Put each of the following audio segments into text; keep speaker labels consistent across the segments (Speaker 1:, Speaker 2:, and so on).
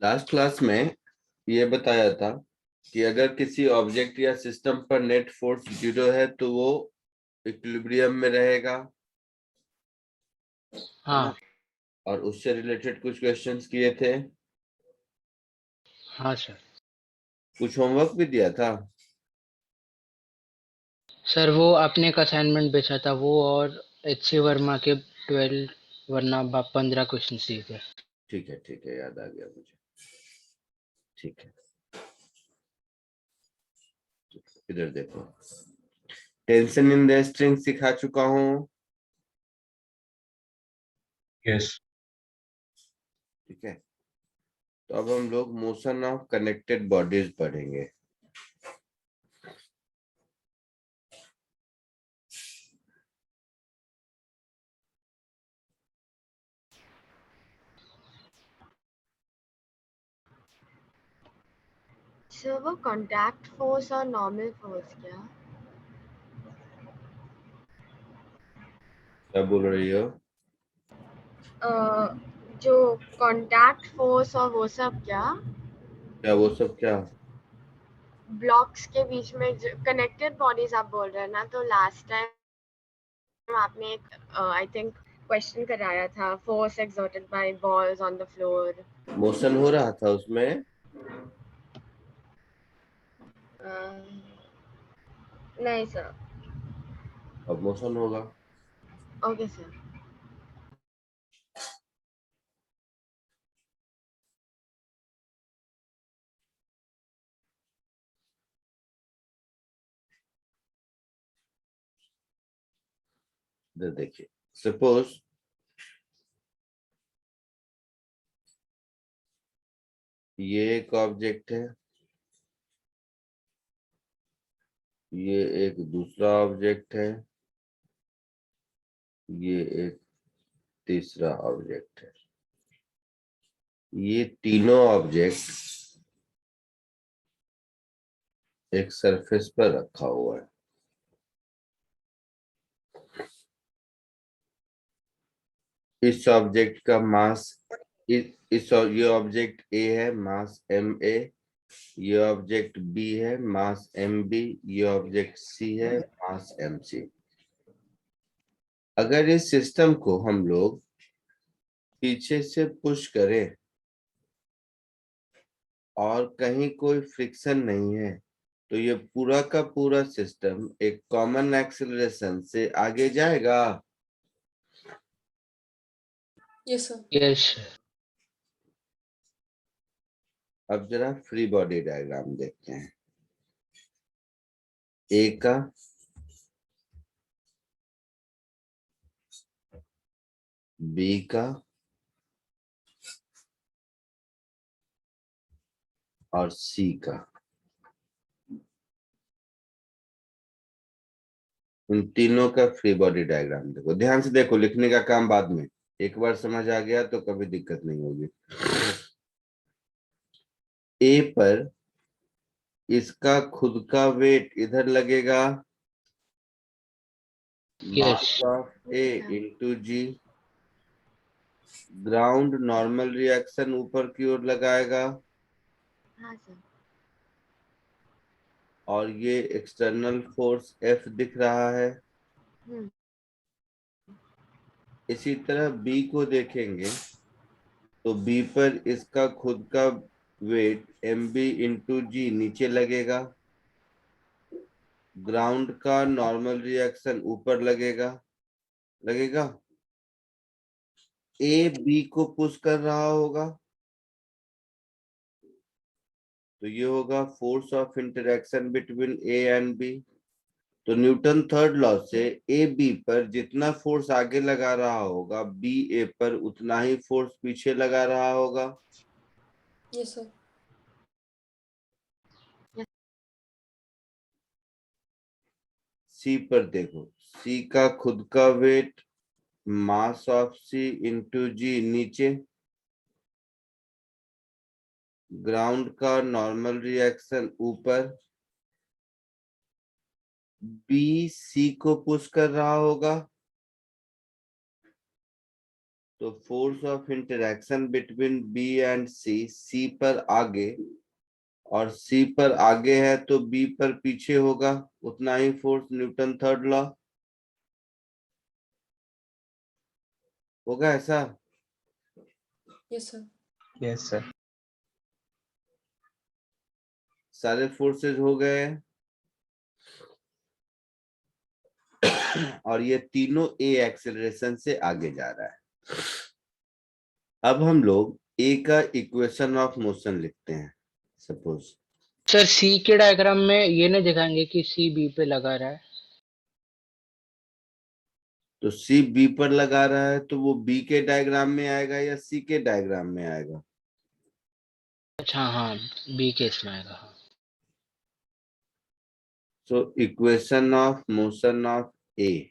Speaker 1: Last class में ये बताया था कि अगर किसी ऑब्जेक्ट या सिस्टम पर नेट फोर्स 0 है तो वो इक्विलिब्रियम में रहेगा, है
Speaker 2: हाँ
Speaker 1: ना। और उससे रिलेटेड कुछ क्वेश्चंस किए थे,
Speaker 2: हाँ सर।
Speaker 1: कुछ होमवर्क भी दिया था।
Speaker 2: सर वो आपने एक असाइनमेंट भेजा था वो, और एच सी वर्मा के 12 वरना 15 क्वेश्चन दिए थे।
Speaker 1: ठीक है, याद आ गया मुझे। ठीक है, इधर देखो, टेंशन इन द स्ट्रिंग सिखा चुका हूँ।
Speaker 3: यस।
Speaker 1: ठीक है, तो अब हम लोग मोशन ऑफ कनेक्टेड बॉडीज पढ़ेंगे।
Speaker 4: सर वो कॉन्टैक्ट फोर्स और नॉर्मल फोर्स
Speaker 1: क्या बोल रही हो?
Speaker 4: जो कॉन्टैक्ट फोर्स और वो सब
Speaker 1: क्या वो सब क्या?
Speaker 4: ब्लॉक्स के बीच में कनेक्टेड बॉडीज आप बोल रहे हैं ना, तो लास्ट टाइम आपने एक आई थिंक क्वेश्चन कराया था, force exerted bye balls on the floor.
Speaker 1: Motion हो रहा था उसमें।
Speaker 4: नहीं सर।
Speaker 1: अब मोशन होगा।
Speaker 4: Okay sir.
Speaker 1: इधर देखिए, सपोज ये एक ऑब्जेक्ट है, ये एक दूसरा ऑब्जेक्ट है, ये एक तीसरा ऑब्जेक्ट है। ये तीनों ऑब्जेक्ट एक सरफेस पर रखा हुआ है। इस ऑब्जेक्ट का मास ये ऑब्जेक्ट ए है, मास MA। ये ऑब्जेक्ट बी है, मास MB। ये ऑब्जेक्ट सी है, मास MC। अगर इस सिस्टम को हम लोग पीछे से पुश करें और कहीं कोई फ्रिक्शन नहीं है, तो ये पूरा का पूरा सिस्टम एक कॉमन एक्सेलरेशन से आगे जाएगा।
Speaker 5: Yes sir.
Speaker 2: यस।
Speaker 1: अब जरा फ्री बॉडी डायग्राम देखते हैं। ए का, बी का और सी का। इन तीनों का फ्री बॉडी डायग्राम देखो, ध्यान से देखो, लिखने का काम बाद में। एक बार समझ आ गया तो कभी दिक्कत नहीं होगी। ए पर इसका खुद का वेट इधर लगेगा,
Speaker 2: yes.
Speaker 1: Mass of A into G. Ground normal reaction ऊपर की ओर लगाएगा,
Speaker 4: हाँ सर।
Speaker 1: और ये एक्सटर्नल फोर्स F दिख रहा है। इसी तरह बी को देखेंगे तो बी पर इसका खुद का वेट MB इंटू जी नीचे लगेगा, ग्राउंड का नॉर्मल रिएक्शन ऊपर लगेगा लगेगा। ए बी को पुश कर रहा होगा, तो ये होगा force of interaction between A and B. तो न्यूटन थर्ड लॉ से ए बी पर जितना फोर्स आगे लगा रहा होगा, बी ए पर उतना ही फोर्स पीछे लगा रहा होगा।
Speaker 5: Yes sir.
Speaker 1: सी पर देखो, सी का खुद का weight mass of C into G नीचे, ग्राउंड का नॉर्मल रिएक्शन ऊपर। बी सी को पुश कर रहा होगा, तो force of interaction between B and C पर आगे और सी पर आगे है तो बी पर पीछे होगा, उतना ही फोर्स, न्यूटन थर्ड लॉ होगा ऐसा।
Speaker 5: Yes, sir.
Speaker 3: Yes sir.
Speaker 1: सारे फोर्सेस हो गए और ये तीनों ए एक्सेलरेशन से आगे जा रहा है। अब हम लोग ए का इक्वेशन ऑफ मोशन लिखते हैं। सपोज
Speaker 2: सर सी के डायग्राम में ये नहीं दिखाएंगे कि सी बी पे लगा रहा है?
Speaker 1: तो सी बी पर लगा रहा है तो वो बी के डायग्राम में आएगा या सी के डायग्राम में आएगा?
Speaker 2: अच्छा हाँ, बी केस में आएगा। हाँ
Speaker 1: so equation of motion of A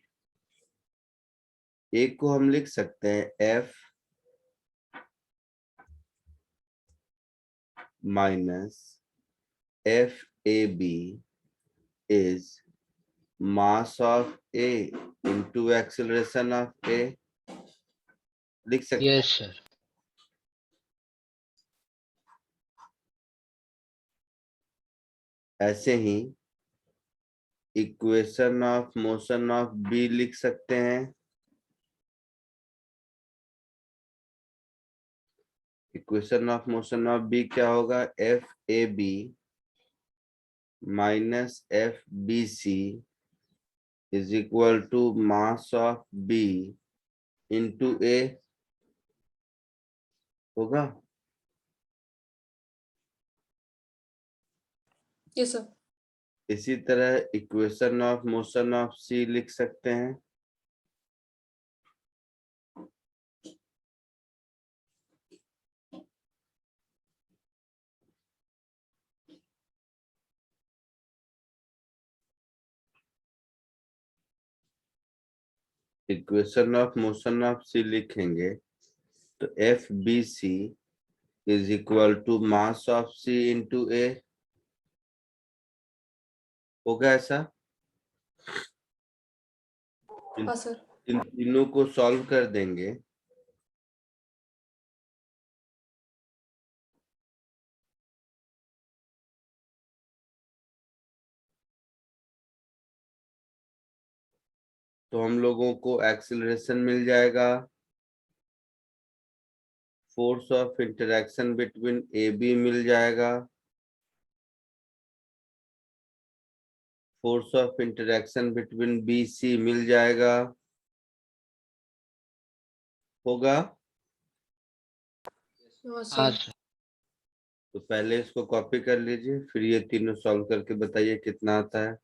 Speaker 1: को हम लिख सकते हैं F minus F A B is mass of A into acceleration of A, लिख सकते हैं।
Speaker 2: Yes sir.
Speaker 1: ऐसे ही equation of motion of B लिख सकते हैं। Equation of motion of B क्या होगा? F A B minus F B C is equal to mass of B into a होगा।
Speaker 5: Yes, sir.
Speaker 1: इसी तरह equation of motion of C लिख सकते हैं। Equation of motion of C लिखेंगे तो F B C is equal to mass of C into a होगा ऐसा।
Speaker 5: हाँ सर।
Speaker 1: इन तीनों को सॉल्व कर देंगे तो हम लोगों को एक्सीलरेशन मिल जाएगा, force of interaction between A B मिल जाएगा, force of interaction between B C मिल जाएगा, होगा।
Speaker 5: हाँ
Speaker 2: हाँ
Speaker 5: सर।
Speaker 2: सर।
Speaker 1: तो पहले इसको कॉपी कर लीजिए, फिर ये तीनों सॉल्व करके बताइए कितना आता है।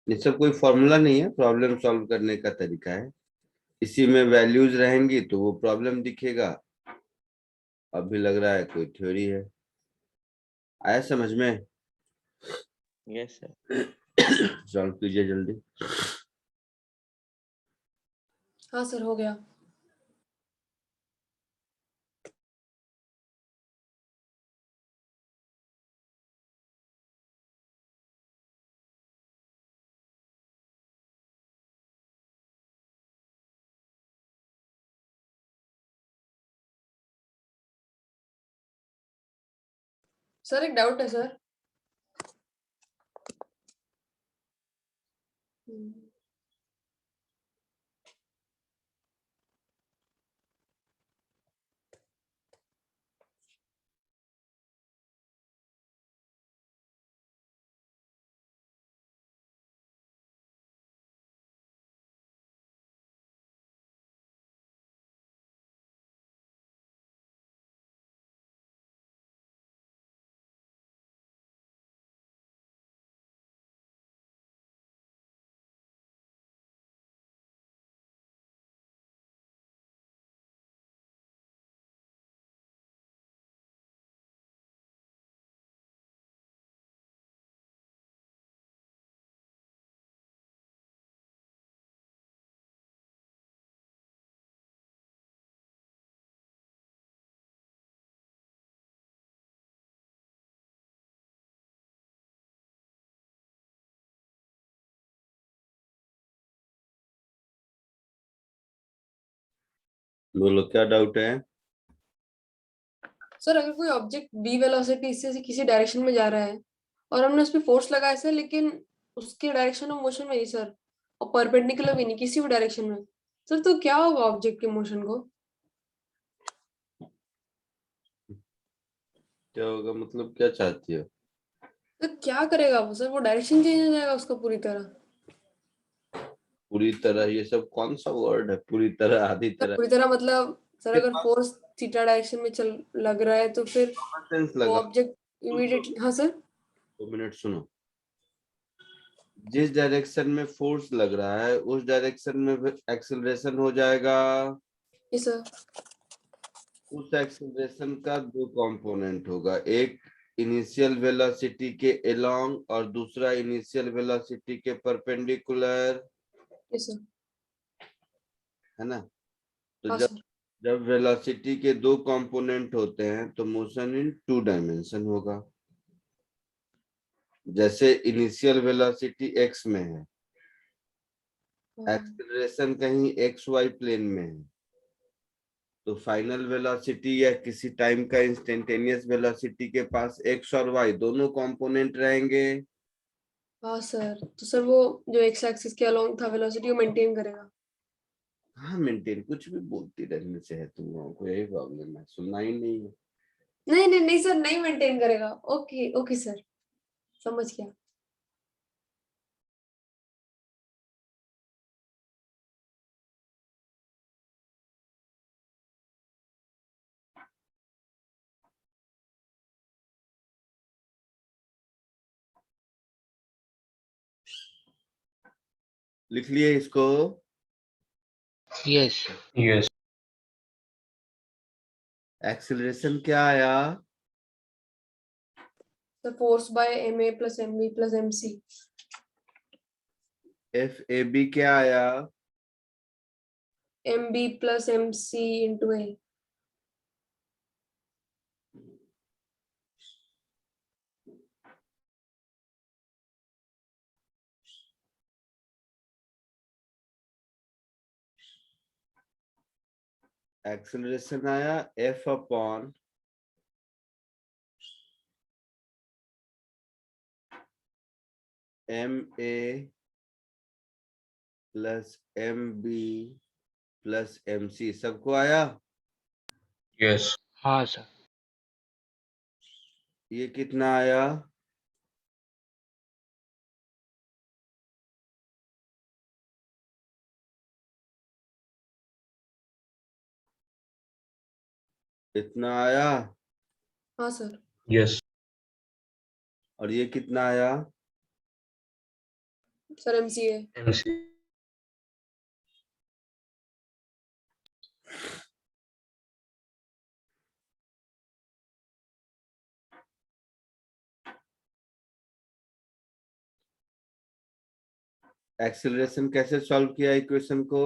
Speaker 1: ये सब कोई फॉर्मूला नहीं है, प्रॉब्लम सॉल्व करने का तरीका है। इसी में वैल्यूज रहेंगी तो वो प्रॉब्लम दिखेगा। अभी लग रहा है कोई थ्योरी है। आया समझ में?
Speaker 3: Yes sir.
Speaker 1: सॉल्व कीजिए जल्दी।
Speaker 5: हाँ सर, हो गया। सर एक डाउट है सर। हम्म।
Speaker 1: बोलो क्या डाउट है?
Speaker 5: सर अगर कोई ऑब्जेक्ट बी वेलोसिटी से किसी डायरेक्शन में जा रहा है और हमने उस पर फोर्स लगाया सर, लेकिन उसके डायरेक्शन ऑफ मोशन में ही सर, और परपेंडिकुलर भी नहीं, किसी भी डायरेक्शन में सर, तो क्या होगा ऑब्जेक्ट के मोशन को?
Speaker 1: क्या होगा मतलब क्या चाहती हो?
Speaker 5: तो क्या करेगा वो सर? वो डायरेक्शन चेंज हो जाएगा उसका पूरी तरह।
Speaker 1: पूरी तरह ये सब कौन सा वर्ड है? पूरी तरह, आधी
Speaker 5: सर
Speaker 1: तरह?
Speaker 5: पूरी तरह मतलब सर, अगर फोर्स थीटा डायरेक्शन में चल लग रहा है तो फिर
Speaker 1: सेंस
Speaker 5: वो
Speaker 1: लगा।
Speaker 5: ऑब्जेक्ट इमीडिएटली, हाँ सर।
Speaker 1: 2 मिनट सुनो। जिस डायरेक्शन में फोर्स लग रहा है उस डायरेक्शन में एक्सेलरेशन हो जाएगा।
Speaker 5: जी सर।
Speaker 1: उस एक्सेलरेशन का 2 कंपोनेंट होगा, एक इनिशियल वेलोसिटी के अलोंग और दूसरा इनिशियल वेलोसिटी के परपेंडिकुलर,
Speaker 5: जी सर।
Speaker 1: है ना? तो
Speaker 5: हाँ
Speaker 1: जब
Speaker 5: सर।
Speaker 1: जब वेलोसिटी के 2 कंपोनेंट होते हैं तो मोशन इन 2 डायमेंशन होगा। जैसे इनिशियल वेलोसिटी x में है, एक्सेलरेशन कहीं एक्स वाई प्लेन में है, तो फाइनल वेलोसिटी या किसी टाइम का इंस्टेंटेनियस वेलोसिटी के पास x और y दोनों कंपोनेंट रहेंगे।
Speaker 5: हाँ सर, तो सर वो जो एक्स एक्सिस के अलोंग था वेलोसिटी वो मेंटेन करेगा।
Speaker 1: हाँ मेंटेन, कुछ भी बोलती रहने से है तुम लोगों को, यही प्रॉब्लम है, सुनना ही नहीं है।
Speaker 5: नहीं नहीं नहीं सर, नहीं मेंटेन करेगा। ओके ओके सर, समझ गया।
Speaker 1: लिख लिए इसको?
Speaker 2: यस।
Speaker 3: Yes.
Speaker 1: एक्सेलरेशन क्या आया?
Speaker 5: Sir force by M A plus M B plus M C.
Speaker 1: F A B क्या आया?
Speaker 5: M B plus M C into a.
Speaker 1: Acceleration आया F upon M A plus M B plus M C, सबको आया?
Speaker 3: Yes.
Speaker 2: हाँ sir.
Speaker 1: ये कितना आया? इतना आया?
Speaker 5: हाँ सर।
Speaker 3: Yes.
Speaker 1: और ये कितना आया?
Speaker 5: सर एम सी ए।
Speaker 3: MC.
Speaker 1: एक्सेलरेशन कैसे सॉल्व किया इक्वेशन को?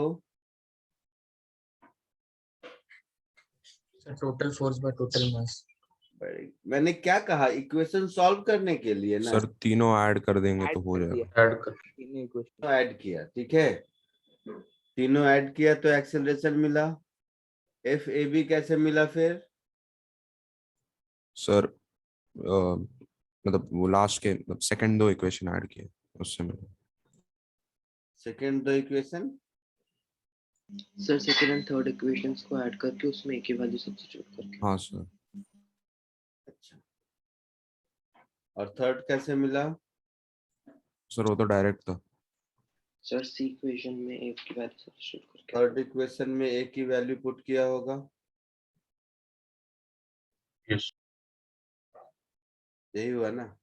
Speaker 3: Total force by total mass.
Speaker 1: मैंने क्या कहा, इक्वेशन सॉल्व करने के लिए ना
Speaker 6: सर तीनों ऐड कर देंगे तो हो जाएगा।
Speaker 3: Add कर.
Speaker 1: ऐड किया, ठीक है, तीनों ऐड किया तो एक्सेलरेशन मिला। एफ ए बी कैसे मिला फिर?
Speaker 6: सर मतलब वो लास्ट के मतलब सेकंड 2 इक्वेशन ऐड किए उससे मिला।
Speaker 1: सेकंड दो equation?
Speaker 7: Sir second and third equations को ऐड करके उसमें एक ही वैल्यू सब्स्टिट्यूट करके।
Speaker 6: हाँ सर।
Speaker 1: अच्छा, और थर्ड कैसे मिला?
Speaker 6: सर वो तो डायरेक्ट था।
Speaker 7: सर सी इक्वेशन में एक की वैल्यू सब्स्टिट्यूट करके।
Speaker 1: थर्ड इक्वेशन में एक ही वैल्यू पुट किया होगा।
Speaker 3: Yes.
Speaker 1: यही हुआ ना?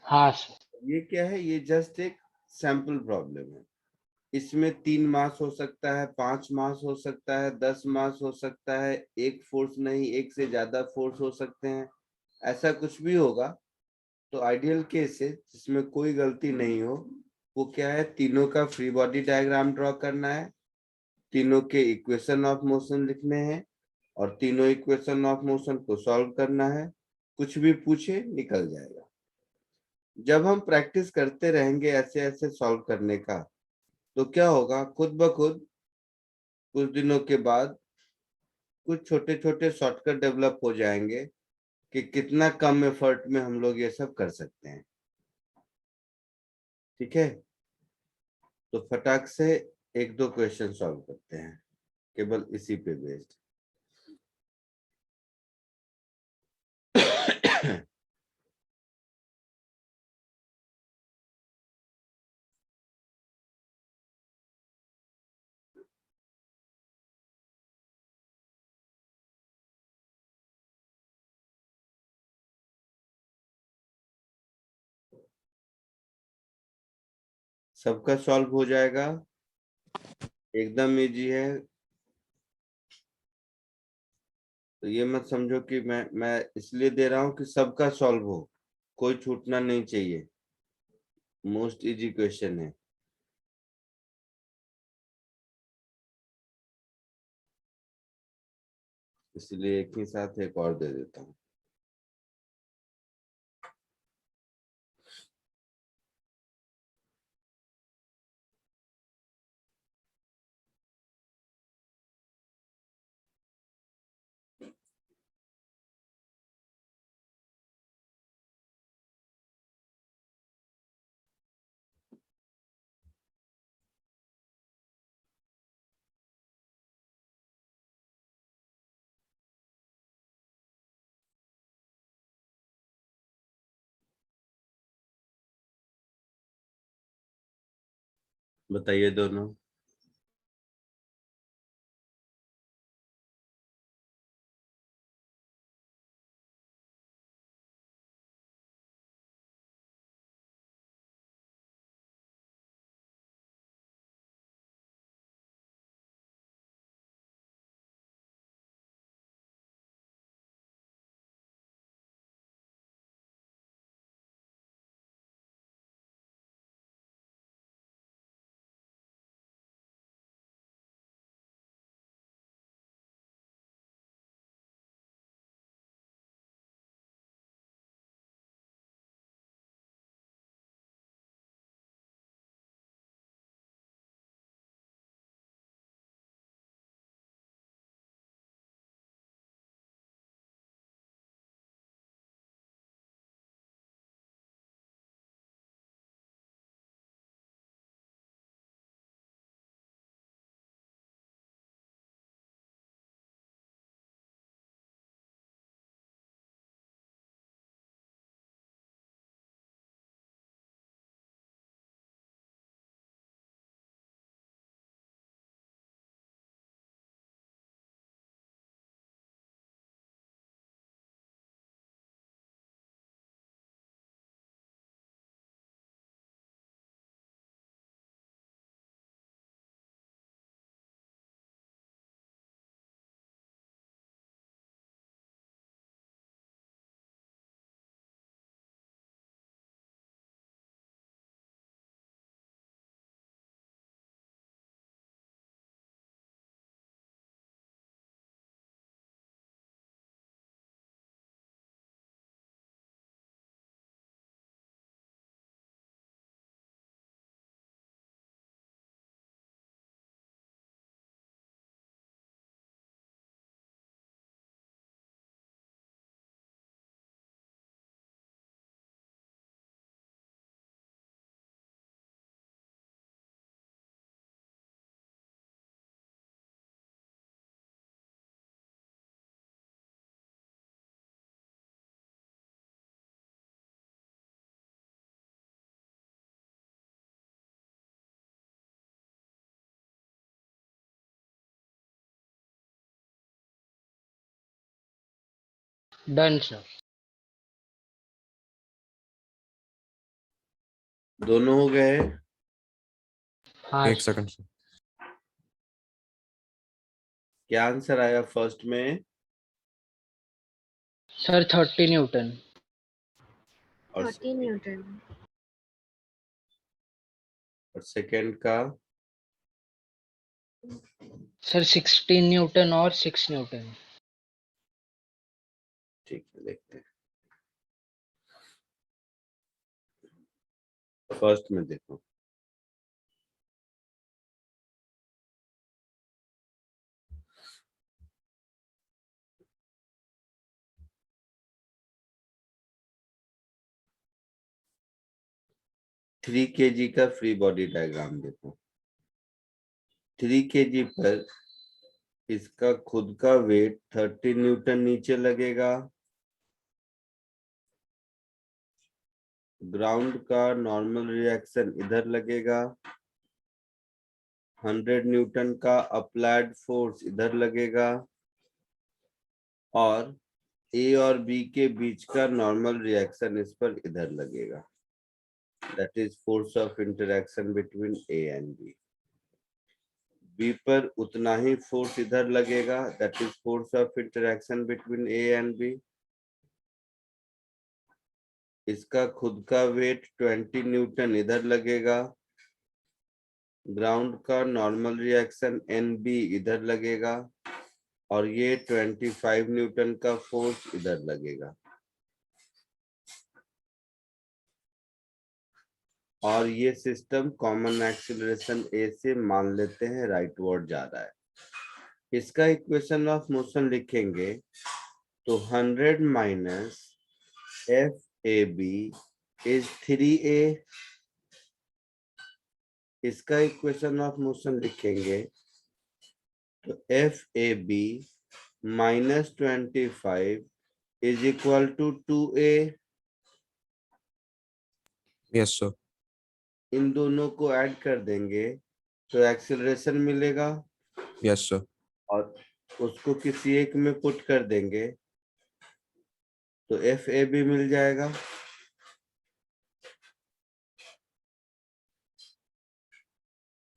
Speaker 2: हाँ सर।
Speaker 1: ये क्या है, ये जस्ट एक सैंपल प्रॉब्लम है। इसमें 3 मास हो सकता है, 5 मास हो सकता है, 10 मास हो सकता है, एक फोर्स नहीं एक से ज्यादा फोर्स हो सकते हैं, ऐसा कुछ भी होगा। तो आइडियल केस है जिसमें कोई गलती नहीं हो, वो क्या है, तीनों का फ्री बॉडी डायग्राम ड्रॉ करना है, तीनों के इक्वेशन ऑफ मोशन लिखने हैं और तीनों इक्वेशन ऑफ मोशन को सॉल्व करना है। कुछ भी पूछे निकल जाएगा। जब हम प्रैक्टिस करते रहेंगे ऐसे ऐसे सॉल्व करने का, तो क्या होगा, खुद ब खुद कुछ दिनों के बाद कुछ छोटे छोटे शॉर्टकट डेवलप हो जाएंगे कि कितना कम एफर्ट में हम लोग ये सब कर सकते हैं। ठीक है, तो फटाक से एक दो क्वेश्चन सॉल्व करते हैं केवल इसी पे बेस्ड। सबका सॉल्व हो जाएगा, एकदम इजी है। तो ये मत समझो कि मैं इसलिए दे रहा हूं कि सबका सॉल्व हो, कोई छूटना नहीं चाहिए। मोस्ट इजी क्वेश्चन है। इसलिए एक ही साथ एक और दे देता हूँ। बताइए दोनों।
Speaker 2: Done sir.
Speaker 1: दोनों हो गए।
Speaker 2: हाँ
Speaker 6: एक
Speaker 2: सर।
Speaker 6: Second sir.
Speaker 1: क्या आंसर आया फर्स्ट में?
Speaker 2: Sir 30 Newton.
Speaker 1: और
Speaker 4: 30 न्यूटन।
Speaker 1: सेकंड का?
Speaker 2: सर 16 न्यूटन और 6 न्यूटन।
Speaker 1: ठीक है, देखते हैं। फर्स्ट में देखो, 3 kg का फ्री बॉडी डायग्राम देखो। 3 kg पर इसका खुद का वेट 30 न्यूटन न्यूटन लगेगा। ग्राउंड का नॉर्मल रिएक्शन इधर लगेगा। 100 न्यूटन का अप्लाइड फोर्स इधर लगेगा और ए और बी के बीच का नॉर्मल रिएक्शन इस पर इधर लगेगा। That is force of interaction between A and B. B पर उतना ही फोर्स इधर लगेगा। That is force of interaction between A and B. इसका खुद का वेट 20 न्यूटन इधर लगेगा। ग्राउंड का नॉर्मल रिएक्शन एन बी इधर लगेगा और ये 25 न्यूटन का फोर्स इधर लगेगा। और ये सिस्टम कॉमन एक्सीलरेशन ए से मान लेते हैं राइट वर्ड जा रहा है। इसका इक्वेशन ऑफ मोशन लिखेंगे तो 100 minus F A B is 3a। इसका इक्वेशन ऑफ मोशन लिखेंगे तो F A B minus 25 is equal to 2a।
Speaker 6: Yes sir.
Speaker 1: इन दोनों को ऐड कर देंगे तो एक्सीलरेशन मिलेगा
Speaker 6: यस सर।
Speaker 1: और उसको किसी एक में पुट कर देंगे तो एफ ए बी मिल जाएगा।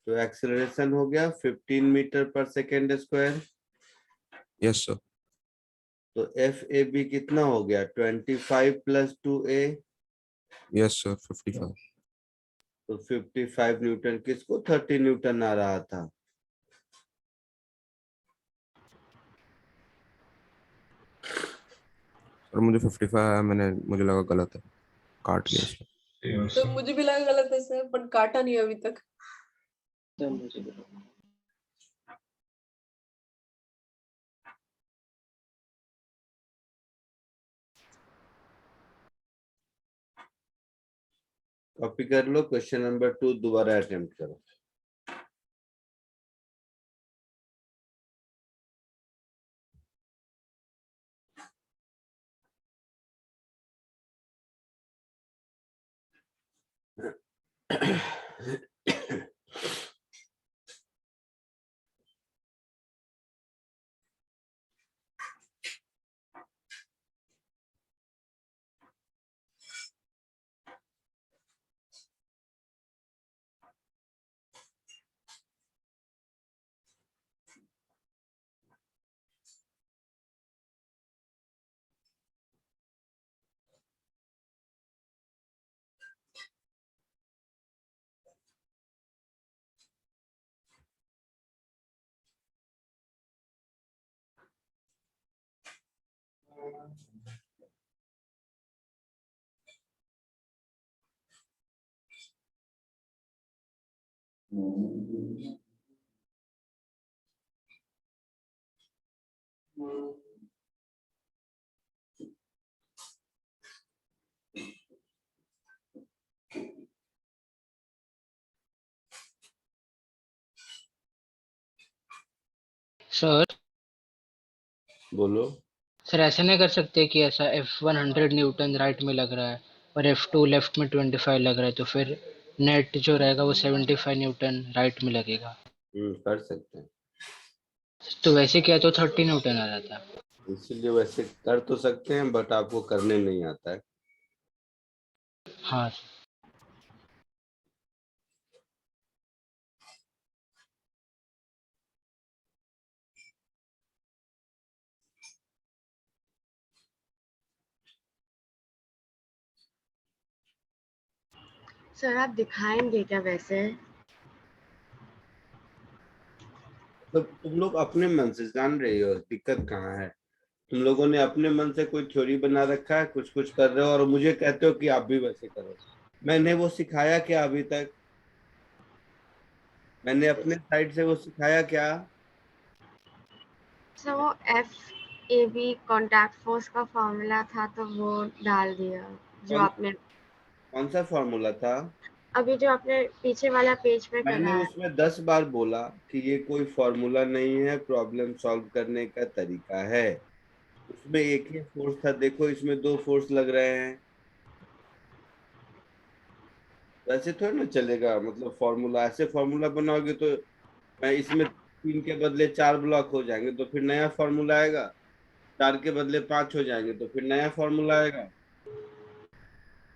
Speaker 1: तो एक्सीलरेशन हो गया 15 मीटर पर सेकेंड स्क्वायर।
Speaker 6: Yes sir.
Speaker 1: तो एफ ए बी कितना हो गया 25 प्लस 2a।
Speaker 6: Yes sir 55।
Speaker 1: तो 55 न्यूटन। किसको 30 न्यूटन आ रहा था?
Speaker 6: सर मुझे 55 आया, मुझे लगा गलत है, काट लिया सर।
Speaker 5: तो मुझे भी लगा गलत है सर, पर काटा नहीं अभी तक।
Speaker 7: सर मुझे बोलो।
Speaker 1: कॉपी कर लो। क्वेश्चन नंबर 2 दोबारा अटेम्प्ट करो।
Speaker 2: सर
Speaker 1: बोलो।
Speaker 2: सर ऐसे नहीं कर सकते कि ऐसा F1 100 न्यूटन राइट में लग रहा है और F2 लेफ्ट में 25 लग रहा है, तो फिर नेट जो रहेगा वो 75 न्यूटन राइट में लगेगा।
Speaker 1: कर सकते हैं।
Speaker 2: तो वैसे किया तो 30 न्यूटन आ रहा था।
Speaker 1: इसीलिए वैसे कर तो सकते हैं बट आपको करने नहीं आता है।
Speaker 2: हाँ
Speaker 4: सर आप दिखाएंगे क्या वैसे?
Speaker 1: तो तुम लोग अपने मन से जान रही हो दिक्कत कहाँ है। तुम लोगों ने अपने मन से कोई थ्योरी बना रखा है, कुछ कुछ कर रहे हो और मुझे कहते हो कि आप भी वैसे करो। मैंने वो सिखाया क्या अभी तक? मैंने अपने साइड से वो सिखाया क्या?
Speaker 4: सर वो FAB कॉन्टैक्ट फोर्स का फॉर्मूला था तो वो डाल दिया जो
Speaker 1: कौन
Speaker 4: आपने।
Speaker 1: कौन सा फॉर्मूला था?
Speaker 4: अभी जो आपने पीछे वाला पेज पे
Speaker 1: मैंने
Speaker 4: कराया।
Speaker 1: उसमें 10 बार बोला कि ये कोई फॉर्मूला नहीं है, प्रॉब्लम सॉल्व करने का तरीका है। उसमें एक ही फोर्स था, देखो इसमें 2 फोर्स लग रहे हैं। वैसे थोड़ा ना चलेगा, मतलब फॉर्मूला ऐसे फॉर्मूला बनाओगे तो मैं इसमें 3 के बदले 4 ब्लॉक हो जाएंगे तो फिर नया फॉर्मूला आएगा, 4 के बदले 5 हो जाएंगे तो फिर नया फॉर्मूला आएगा।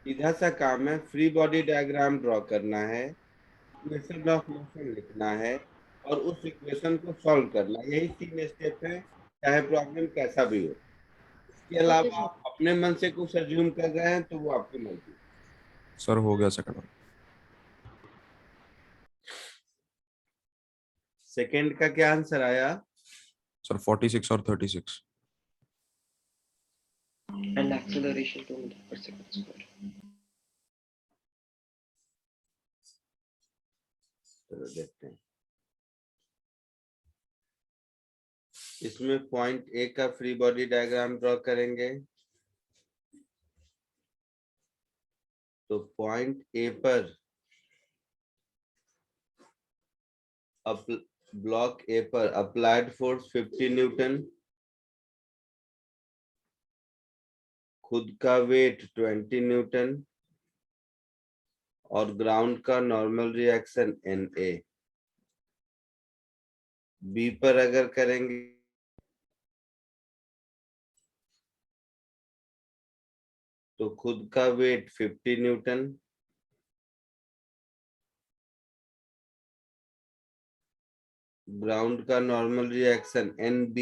Speaker 1: सीधा सा काम है, फ्री बॉडी डायग्राम ड्रॉ करना है, इक्वेशन ऑफ मोशन लिखना है और उस इक्वेशन को सॉल्व करना है। यही 3 स्टेप है, चाहे प्रॉब्लम कैसा भी हो। इसके
Speaker 4: ओके
Speaker 1: अलावा
Speaker 4: सर।
Speaker 1: आप अपने मन से कुछ अज्यूम कर रहे हैं तो वो आपकी मर्जी।
Speaker 6: सर हो गया सेकंड।
Speaker 1: सेकंड का क्या आंसर आया?
Speaker 6: सर 46 और 36।
Speaker 7: And acceleration 2 meter per second square.
Speaker 1: चलो देखते हैं। इसमें पॉइंट ए का फ्री बॉडी डायग्राम ड्रॉ करेंगे। तो पॉइंट ए पर ब्लॉक ए पर अप्लाइड फोर्स 50 न्यूटन, खुद का वेट 20 न्यूटन और ग्राउंड का नॉर्मल रिएक्शन Na। बी पर अगर करेंगे तो खुद का वेट 50 न्यूटन, ग्राउंड का normal reaction Nb,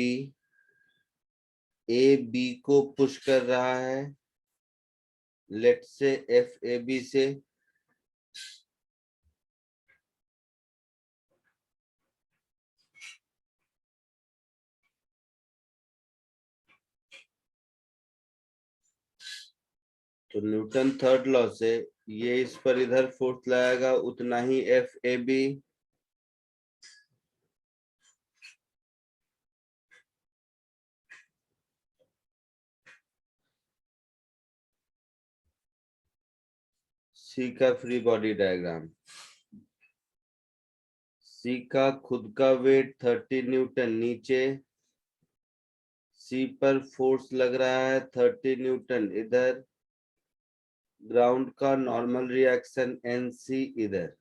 Speaker 1: A B को पुश कर रहा है लेट से FAB से, तो न्यूटन थर्ड लॉ से ये इस पर इधर फोर्स लगाएगा उतना ही FAB, सी का फ्री बॉडी डायग्राम। सी का खुद का वेट 30 न्यूटन नीचे, सी पर फोर्स लग रहा है 30 न्यूटन इधर, ग्राउंड का नॉर्मल रिएक्शन NC इधर,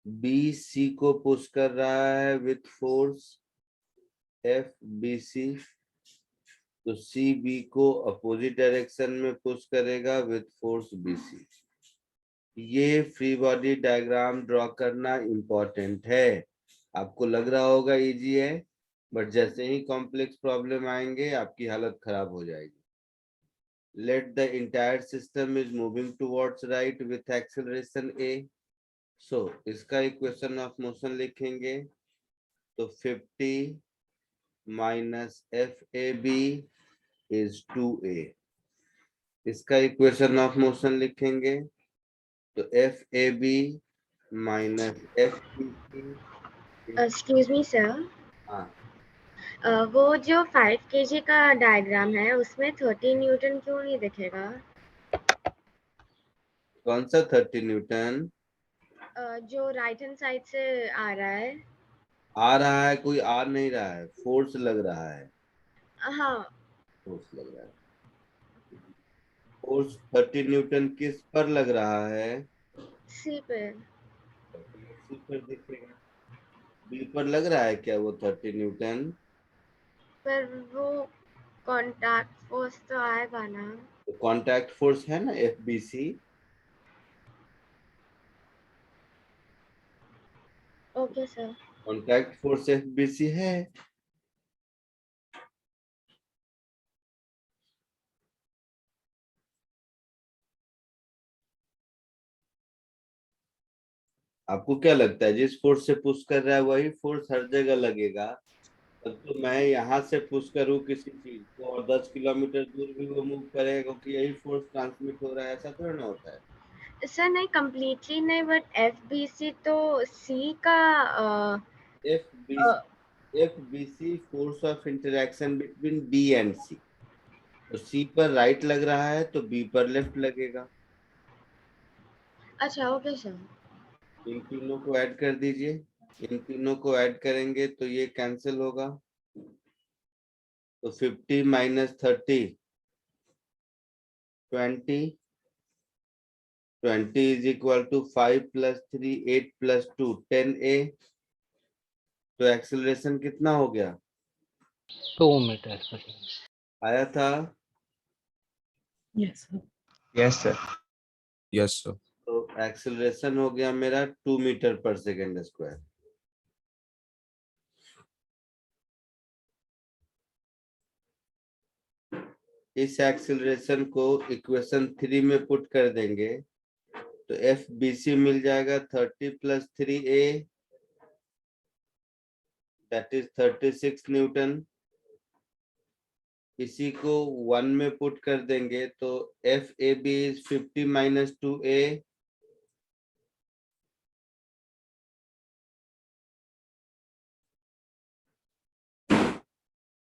Speaker 1: बी सी को पुश कर रहा है विथ फोर्स FBC, तो सी बी को अपोजिट डायरेक्शन में पुश करेगा विथ फोर्स BC। ये फ्री बॉडी डायग्राम ड्रॉ करना इम्पोर्टेंट है। आपको लग रहा होगा इजी है, बट जैसे ही कॉम्प्लेक्स प्रॉब्लम आएंगे आपकी हालत खराब हो जाएगी। Let the entire system is moving towards right with acceleration A। सो इसका इक्वेशन ऑफ मोशन लिखेंगे तो 50 माइनस FAB इज 2A। इसका इक्वेशन ऑफ मोशन लिखेंगे तो FAB minus FBC।
Speaker 4: Excuse me sir,
Speaker 1: हाँ,
Speaker 4: वो जो 5 kg का डायग्राम है उसमें 30 न्यूटन क्यों नहीं दिखेगा?
Speaker 1: कौन सा 30 न्यूटन?
Speaker 4: जो राइट हैंड साइड से आ रहा है।
Speaker 1: आ रहा है, कोई आ नहीं रहा है, फोर्स लग रहा है,
Speaker 4: हाँ,
Speaker 1: फोर्स लग रहा है। फोर्स 30 न्यूटन किस पर लग रहा है?
Speaker 4: सी पे।
Speaker 1: सी पर दिखेगा। बी पर लग रहा है क्या वो 30 न्यूटन?
Speaker 4: पर वो कांटेक्ट फोर्स तो आएगा ना।
Speaker 1: तो कांटेक्ट फोर्स है ना FBC।
Speaker 4: Okay sir.
Speaker 1: Contact force FBC है। आपको क्या लगता है जिस फोर्स से पुश कर रहा है वही फोर्स हर जगह लगेगा? तब तो मैं यहाँ से पुश करूँ किसी चीज को और 10 किलोमीटर दूर भी वो मूव करेगा क्योंकि यही फोर्स ट्रांसमिट हो रहा है, ऐसा थोड़ा ना होता है।
Speaker 4: सर नहीं, कंप्लीटली नहीं, बट FBC तो सी का
Speaker 1: FBC force of interaction between B and C। तो C पर राइट लग रहा है तो B पर लेफ्ट लगेगा।
Speaker 4: अच्छा ओके सर।
Speaker 1: इन तीनों को ऐड कर दीजिए। इन तीनों को ऐड करेंगे तो ये कैंसिल होगा। तो 50 minus 30 20 20 is equal to 5 plus 3 8 plus 2 10a। तो एक्सेलरेशन कितना हो गया?
Speaker 2: 2 मीटर पर सेकंड।
Speaker 1: आया था?
Speaker 3: Yes, sir. Yes, sir.
Speaker 6: Yes sir.
Speaker 1: तो एक्सेलरेशन हो गया मेरा 2 मीटर पर सेकेंड स्क्वायर। इस एक्सेलरेशन को इक्वेशन 3 में पुट कर देंगे तो एफ बी सी मिल जाएगा 30 plus 3a that is 36 Newton. इसी को 1 में पुट कर देंगे तो F A B is 50 minus 2a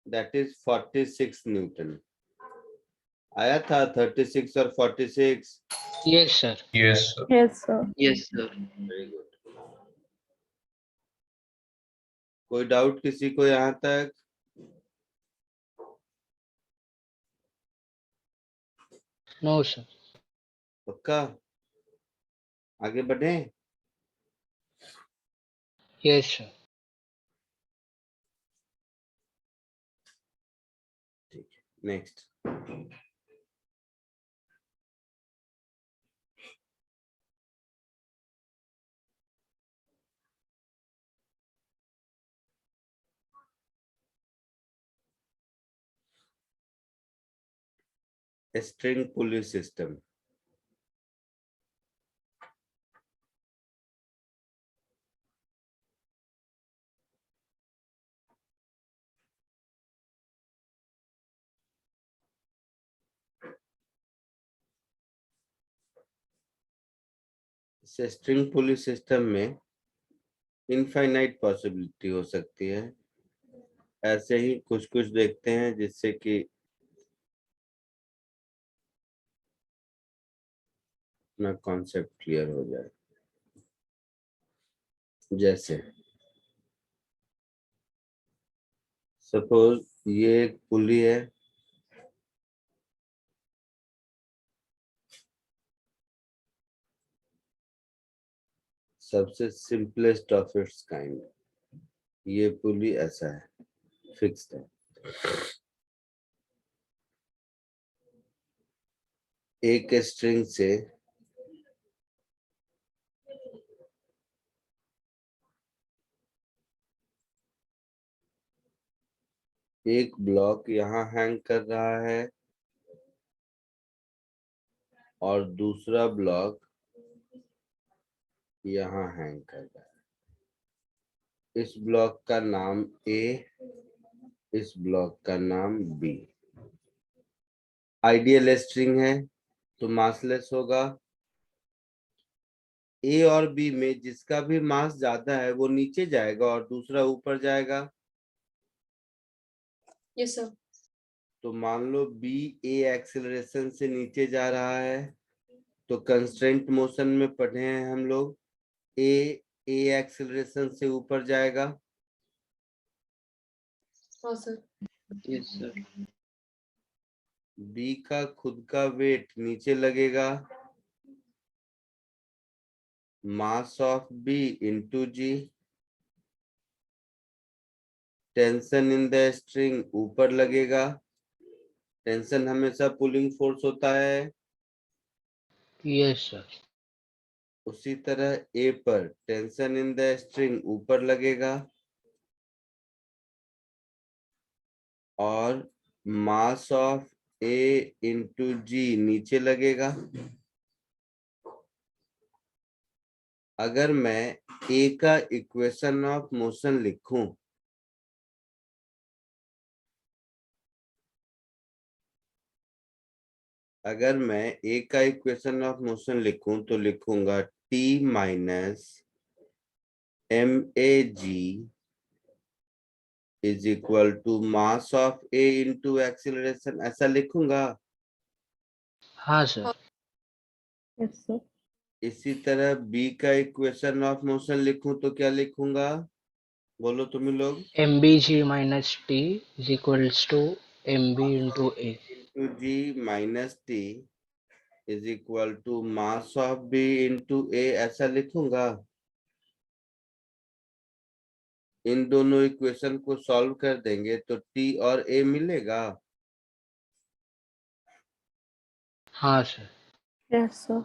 Speaker 1: that is 46 Newton. आया था 36 और 46?
Speaker 2: Yes sir.
Speaker 3: Yes, sir.
Speaker 8: Yes, sir.
Speaker 7: Yes, sir.
Speaker 1: Very good. कोई डाउट किसी को यहाँ तक?
Speaker 2: No sir.
Speaker 1: पक्का? आगे बढ़े?
Speaker 2: Yes sir.
Speaker 1: ठीक है, next. String pulley system. String pulley system में इनफाइनाइट पॉसिबिलिटी हो सकती है। ऐसे ही कुछ कुछ देखते हैं जिससे कि अपना कॉन्सेप्ट क्लियर हो जाए। जैसे सपोज ये एक पुली है, सबसे सिंपलेस्ट ऑफ इट्स काइंड। ये पुली ऐसा है, फिक्स्ड है। एक स्ट्रिंग से एक ब्लॉक यहाँ हैंग कर रहा है और दूसरा ब्लॉक यहाँ हैंग कर रहा है। इस ब्लॉक का नाम A, इस ब्लॉक का नाम B। आइडियल स्ट्रिंग है तो मासलेस होगा। A और B में जिसका भी मास ज्यादा है वो नीचे जाएगा और दूसरा ऊपर जाएगा।
Speaker 5: Yes sir.
Speaker 1: तो मान लो B A एक्सेलरेशन से नीचे जा रहा है तो कंस्ट्रेंट मोशन में पढ़े हैं हम लोग, A एक्सेलरेशन से ऊपर जाएगा।
Speaker 5: हाँ सर।
Speaker 7: Yes, sir.
Speaker 1: B का खुद का वेट नीचे लगेगा, mass of B into G। Tension in the string ऊपर लगेगा। टेंशन हमेशा पुलिंग फोर्स होता है।
Speaker 2: Yes sir.
Speaker 1: उसी तरह A पर टेंशन इन द स्ट्रिंग ऊपर लगेगा और मास ऑफ A इंटू G नीचे लगेगा। अगर मैं A का इक्वेशन ऑफ मोशन लिखूं अगर मैं A का इक्वेशन ऑफ मोशन लिखूं तो लिखूंगा T minus MAG is equal to mass of A into acceleration, ऐसा लिखूंगा।
Speaker 2: हाँ सर।
Speaker 8: Yes, sir.
Speaker 1: इसी तरह बी का इक्वेशन ऑफ मोशन लिखूं तो क्या लिखूंगा, बोलो तुम लोग।
Speaker 2: mg minus t is equals to mb into a.
Speaker 1: Into ji minus T is equal to mass of B into ए, ऐसा लिखूंगा। इन दोनों इक्वेशन को सॉल्व कर देंगे तो टी और ए मिलेगा।
Speaker 2: हाँ सर।
Speaker 8: Yes, sir.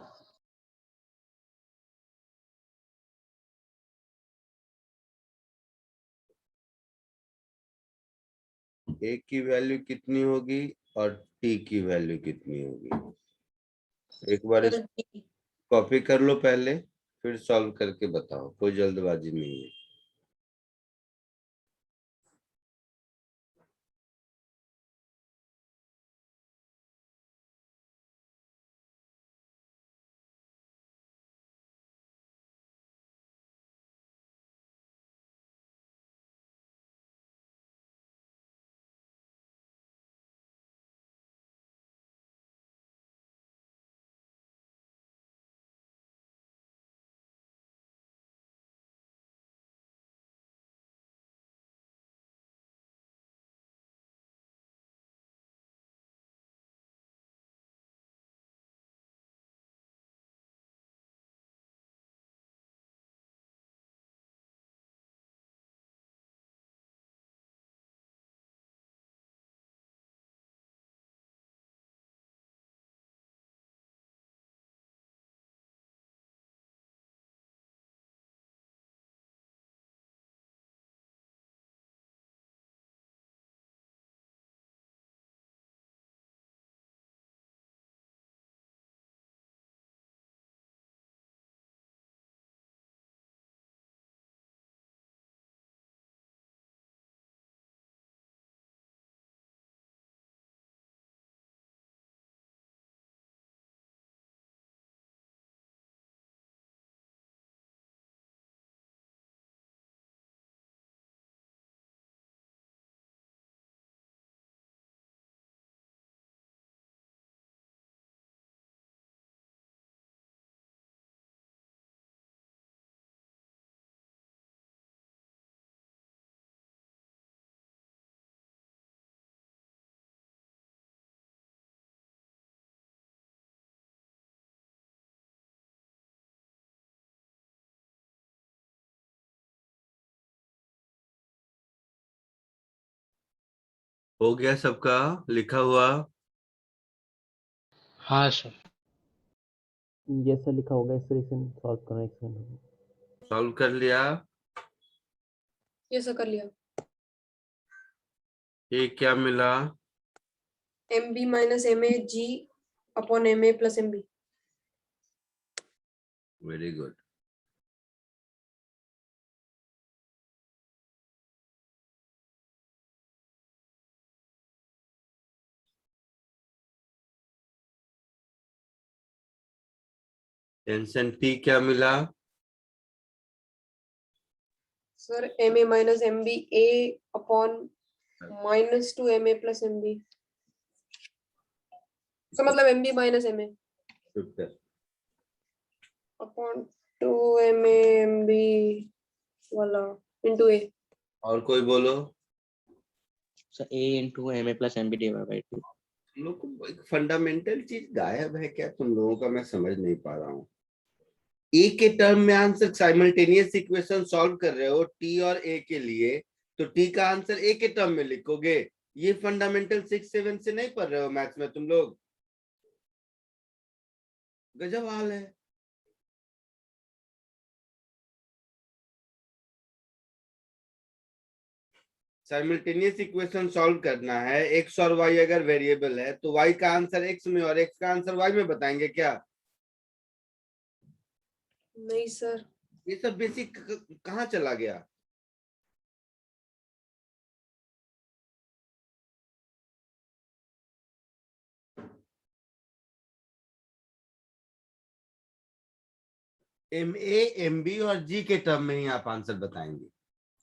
Speaker 1: ए की वैल्यू कितनी होगी और टी की वैल्यू कितनी होगी, एक बार
Speaker 5: सर
Speaker 1: कॉपी कर लो पहले, फिर सॉल्व करके बताओ, कोई जल्दबाजी नहीं है। हो गया सबका लिखा हुआ।
Speaker 2: हाँ सर।
Speaker 9: जैसा लिखा होगा इस तरीके से सॉल्व करना एक्सपेरिमेंट।
Speaker 1: सॉल्व कर लिया।
Speaker 5: ये सर कर लिया।
Speaker 1: ये क्या मिला,
Speaker 5: mb minus ma g upon ma plus mb.
Speaker 1: Very good. Tension T क्या मिला,
Speaker 5: sir ma minus mb a upon minus 2 ma plus mb. तो मतलब mb minus ma
Speaker 1: super.
Speaker 5: upon 2 ma mb वाला into a.
Speaker 1: और कोई बोलो।
Speaker 7: So a into ma plus mb divided by 2.
Speaker 1: तुम लोग को एक फंडामेंटल चीज गायब है क्या तुम लोगों का, मैं समझ नहीं पा रहा हूँ। ए के टर्म में आंसर साइमल्टेनियस इक्वेशन सॉल्व कर रहे हो टी और ए के लिए, तो टी का आंसर ए के टर्म में लिखोगे। ये फंडामेंटल 6-7 से नहीं पढ़ रहे हो मैथ्स में तुम लोग, गजब हाल है। साइमल्टेनियस इक्वेशन सॉल्व करना है, एक्स और वाई अगर वेरिएबल है तो वाई का आंसर एक्स में और एक्स का आंसर वाई में बताएंगे क्या?
Speaker 5: नहीं सर।
Speaker 1: ये सब बेसिक कहाँ चला गया? एम ए एम बी और जी के टर्म में ही आप आंसर बताएंगे।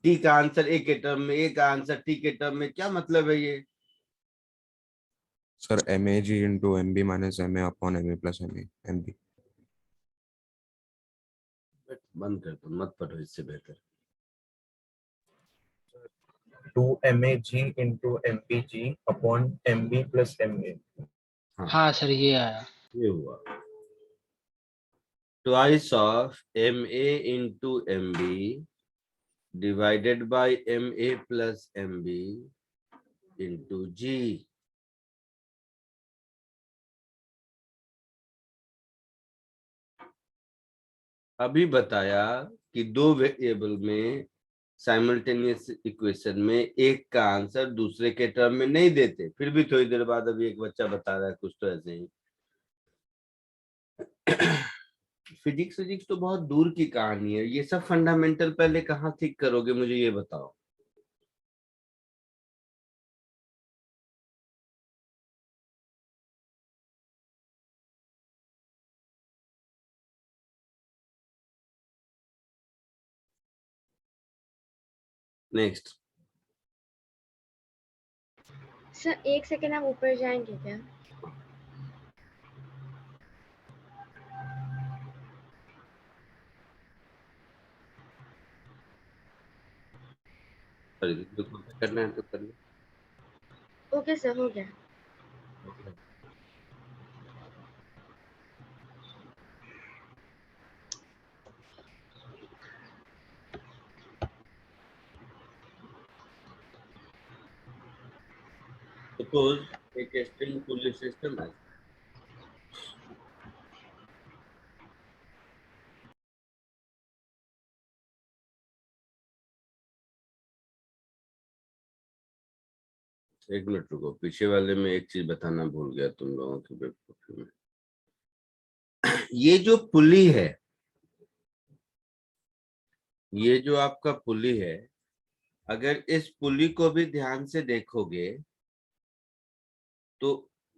Speaker 1: टी का आंसर ए के टर्म में, ए का आंसर टी के टर्म में, क्या मतलब है ये?
Speaker 6: Sir M A G into M B minus M A upon M A plus M B.
Speaker 1: बंद कर दो, मत पढ़ो, इससे बेहतर।
Speaker 3: 2 MAG into MPG upon MB plus MA.
Speaker 2: हाँ सर ये आया।
Speaker 1: ये हुआ twice of MA into MB divided by MA plus MB into G। अभी बताया कि दो वेरिएबल में साइमल्टेनियस इक्वेशन में एक का आंसर दूसरे के टर्म में नहीं देते, फिर भी थोड़ी देर बाद अभी एक बच्चा बता रहा है कुछ तो ऐसे ही। फिजिक्स तो बहुत दूर की कहानी है, ये सब फंडामेंटल पहले कहाँ ठीक करोगे, मुझे ये बताओ। नेक्स्ट।
Speaker 4: सर एक सेकेंड आप ऊपर जाएंगे क्या?
Speaker 1: करना है तो कर लो।
Speaker 4: ओके सर, हो गया।
Speaker 1: सपोज एक स्ट्रिंग पुली सिस्टम है, एक मिनट रुको, पीछे वाले में एक चीज बताना भूल गया तुम लोगों की बेवकूफी में। ये जो पुली है, ये जो आपका पुली है, अगर इस पुली को भी ध्यान से देखोगे तो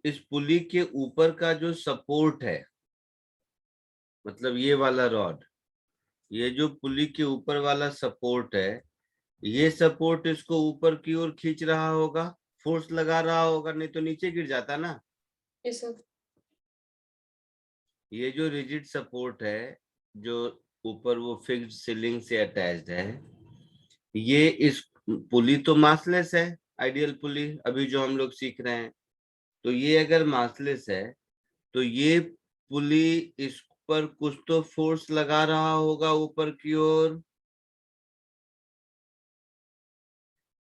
Speaker 1: इस पुली के ऊपर का जो सपोर्ट है, मतलब ये वाला रॉड, ये जो पुली के ऊपर वाला सपोर्ट है, ये सपोर्ट इसको ऊपर की ओर खींच रहा होगा, फोर्स लगा रहा होगा, नहीं तो नीचे गिर जाता ना।
Speaker 5: Yes sir.
Speaker 1: ये जो रिजिड सपोर्ट है जो ऊपर वो फिक्स्ड सीलिंग से अटैच्ड है, ये इस पुली तो मासलेस है, आइडियल पुली अभी जो हम लोग सीख रहे हैं, तो ये अगर मासलेस है तो ये पुली इस पर कुछ तो फोर्स लगा रहा होगा ऊपर की ओर।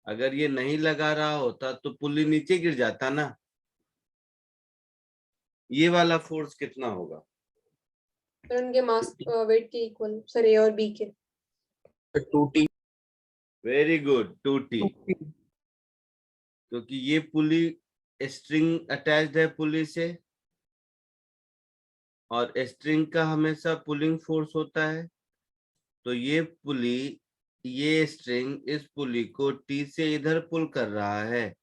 Speaker 1: अगर ये नहीं लगा रहा होता तो पुली नीचे गिर जाता ना। ये वाला फोर्स कितना होगा?
Speaker 5: सर उनके मास वेट के इक्वल, सर ए और बी के।
Speaker 3: 2T.
Speaker 1: Very good, 2T। क्योंकि ये पुली स्ट्रिंग अटैच्ड है पुली से, और स्ट्रिंग का हमेशा पुलिंग फोर्स होता है, तो ये पुली, ये स्ट्रिंग इस पुली को टी से इधर पुल कर रहा है,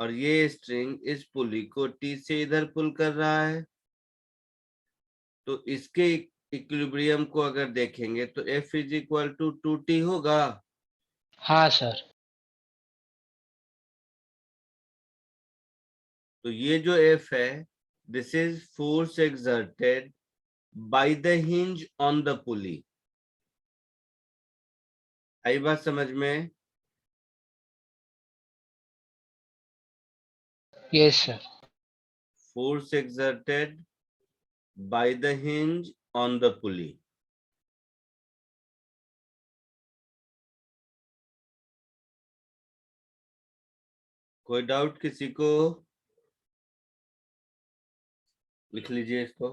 Speaker 1: और ये स्ट्रिंग इस पुली को टी से इधर पुल कर रहा है। तो इसके इक्विलिब्रियम को अगर देखेंगे तो F is equal to 2T होगा।
Speaker 2: हाँ सर।
Speaker 1: तो ये जो F है, this is force exerted by the hinge on the pulley. आई बात समझ में?
Speaker 2: Yes sir.
Speaker 1: Force exerted by the hinge on the pulley. कोई डाउट किसी को? लिख लीजिए इसको।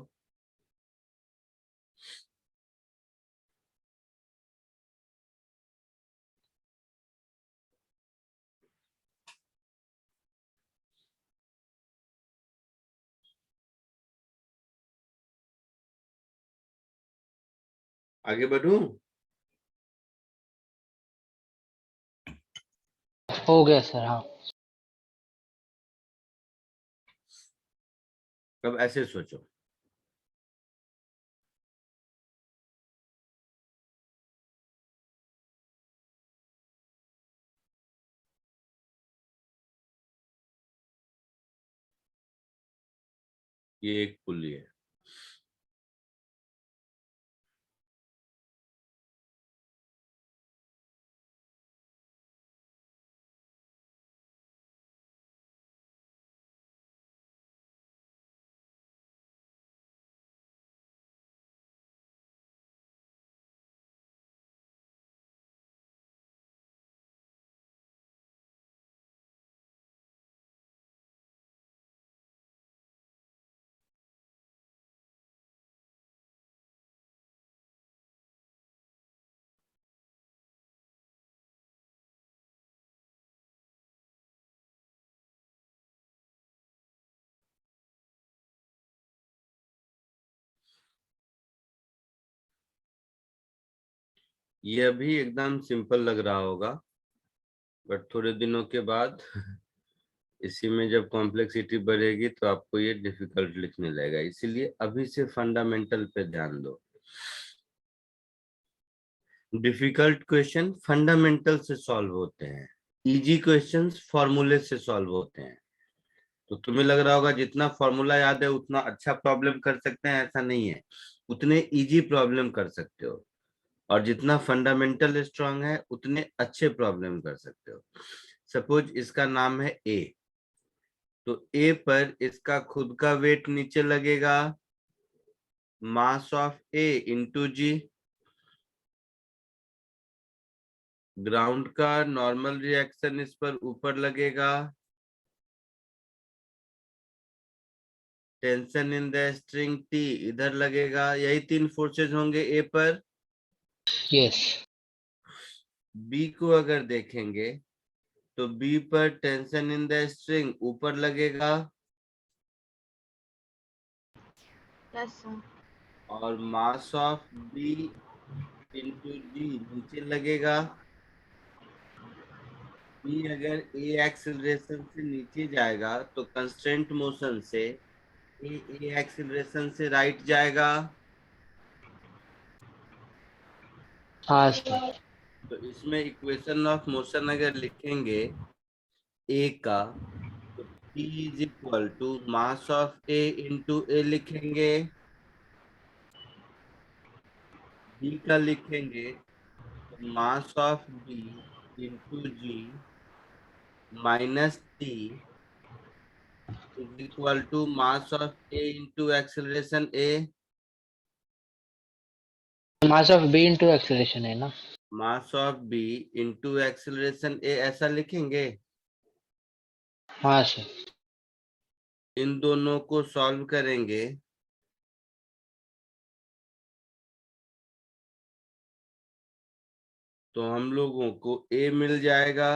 Speaker 1: आगे बढ़ूं?
Speaker 2: हो गया सर। हाँ।
Speaker 1: अब ऐसे सोचो, ये एक पुली है, ये अभी एकदम सिंपल लग रहा होगा, बट थोड़े दिनों के बाद इसी में जब कॉम्प्लेक्सिटी बढ़ेगी तो आपको ये डिफिकल्ट लिखने लगेगा, इसीलिए अभी से फंडामेंटल पे ध्यान दो। डिफिकल्ट क्वेश्चन फंडामेंटल से सॉल्व होते हैं, इजी क्वेश्चंस फॉर्मूले से सॉल्व होते हैं। तो तुम्हें लग रहा होगा जितना फॉर्मूला याद है उतना अच्छा प्रॉब्लम कर सकते हैं, ऐसा नहीं है, उतने इजी प्रॉब्लम कर सकते हो, और जितना फंडामेंटल स्ट्रांग है उतने अच्छे प्रॉब्लम कर सकते हो। सपोज इसका नाम है ए, तो ए पर इसका खुद का वेट नीचे लगेगा, mass of A into G. Ground का नॉर्मल रिएक्शन इस पर ऊपर लगेगा, tension in the string T इधर लगेगा। यही 3 फोर्सेस होंगे ए पर।
Speaker 2: यस।
Speaker 1: बी को अगर देखेंगे तो बी पर टेंशन इन द स्ट्रिंग ऊपर लगेगा,
Speaker 4: यस सर।
Speaker 1: और मास ऑफ बी इंटू जी नीचे लगेगा। बी अगर ए एक्सिलरेशन से नीचे जाएगा तो कंस्टेंट मोशन से ए एक्सिलरेशन से राइट जाएगा।
Speaker 2: हाँ सर।
Speaker 1: तो इसमें इक्वेशन ऑफ मोशन अगर लिखेंगे ए का, तो P is equal to mass of A into A लिखेंगे। बी का लिखेंगे तो mass of B into ji minus T is equal to mass of A into acceleration A.
Speaker 2: Mass of B into acceleration है ना।
Speaker 1: Mass of B into acceleration A ऐसा लिखेंगे।
Speaker 2: हाँ sir.
Speaker 1: इन दोनों को सॉल्व करेंगे तो हम लोगों को ए मिल जाएगा,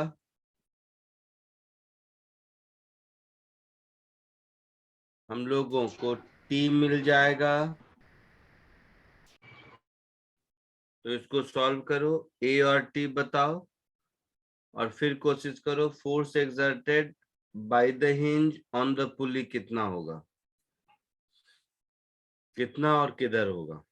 Speaker 1: हम लोगों को टी मिल जाएगा। तो इसको सॉल्व करो, ए और टी बताओ, और फिर कोशिश करो force exerted by the hinge on the पुली कितना होगा, कितना और किधर होगा।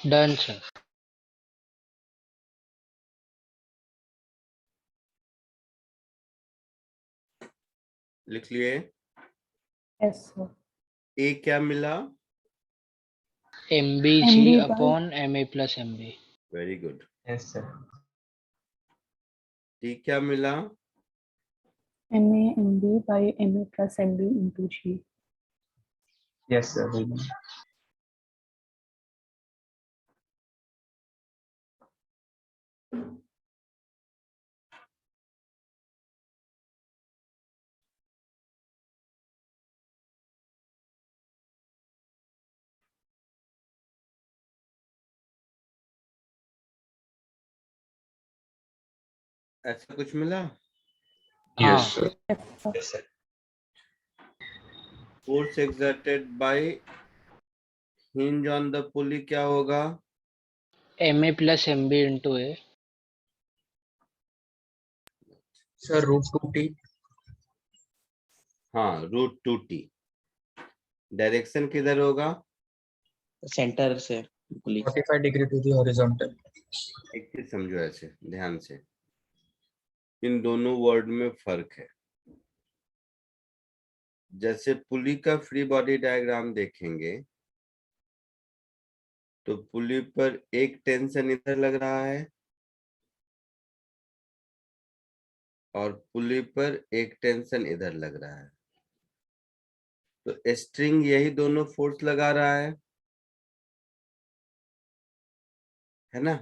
Speaker 2: Done sir.
Speaker 1: लिख लिए।
Speaker 8: Yes, sir.
Speaker 1: ए क्या मिला?
Speaker 2: MBG
Speaker 8: MB by
Speaker 2: upon MA plus MB।
Speaker 1: Very good.
Speaker 3: Yes, sir.
Speaker 1: T क्या मिला?
Speaker 8: MA MB by MA plus MB into G.
Speaker 3: Yes, sir.
Speaker 1: ऐसा कुछ मिला?
Speaker 2: हाँ
Speaker 3: Yes, sir.
Speaker 8: Yes, sir.
Speaker 3: Yes, sir.
Speaker 1: Force exerted bye hinge on the पुली क्या होगा?
Speaker 2: MA plus MB into A।
Speaker 3: Sir, √2t.
Speaker 1: हाँ, √2t। Direction किधर होगा?
Speaker 9: Centre से police
Speaker 3: 45 degree to the horizontal.
Speaker 1: एक चीज समझो ऐसे ध्यान से, इन दोनों वर्ड में फर्क है। जैसे पुली का फ्री बॉडी डायग्राम देखेंगे तो पुली पर एक टेंशन इधर लग रहा है और पुली पर एक टेंशन इधर लग रहा है, तो स्ट्रिंग यही दोनों फोर्स लगा रहा है ना?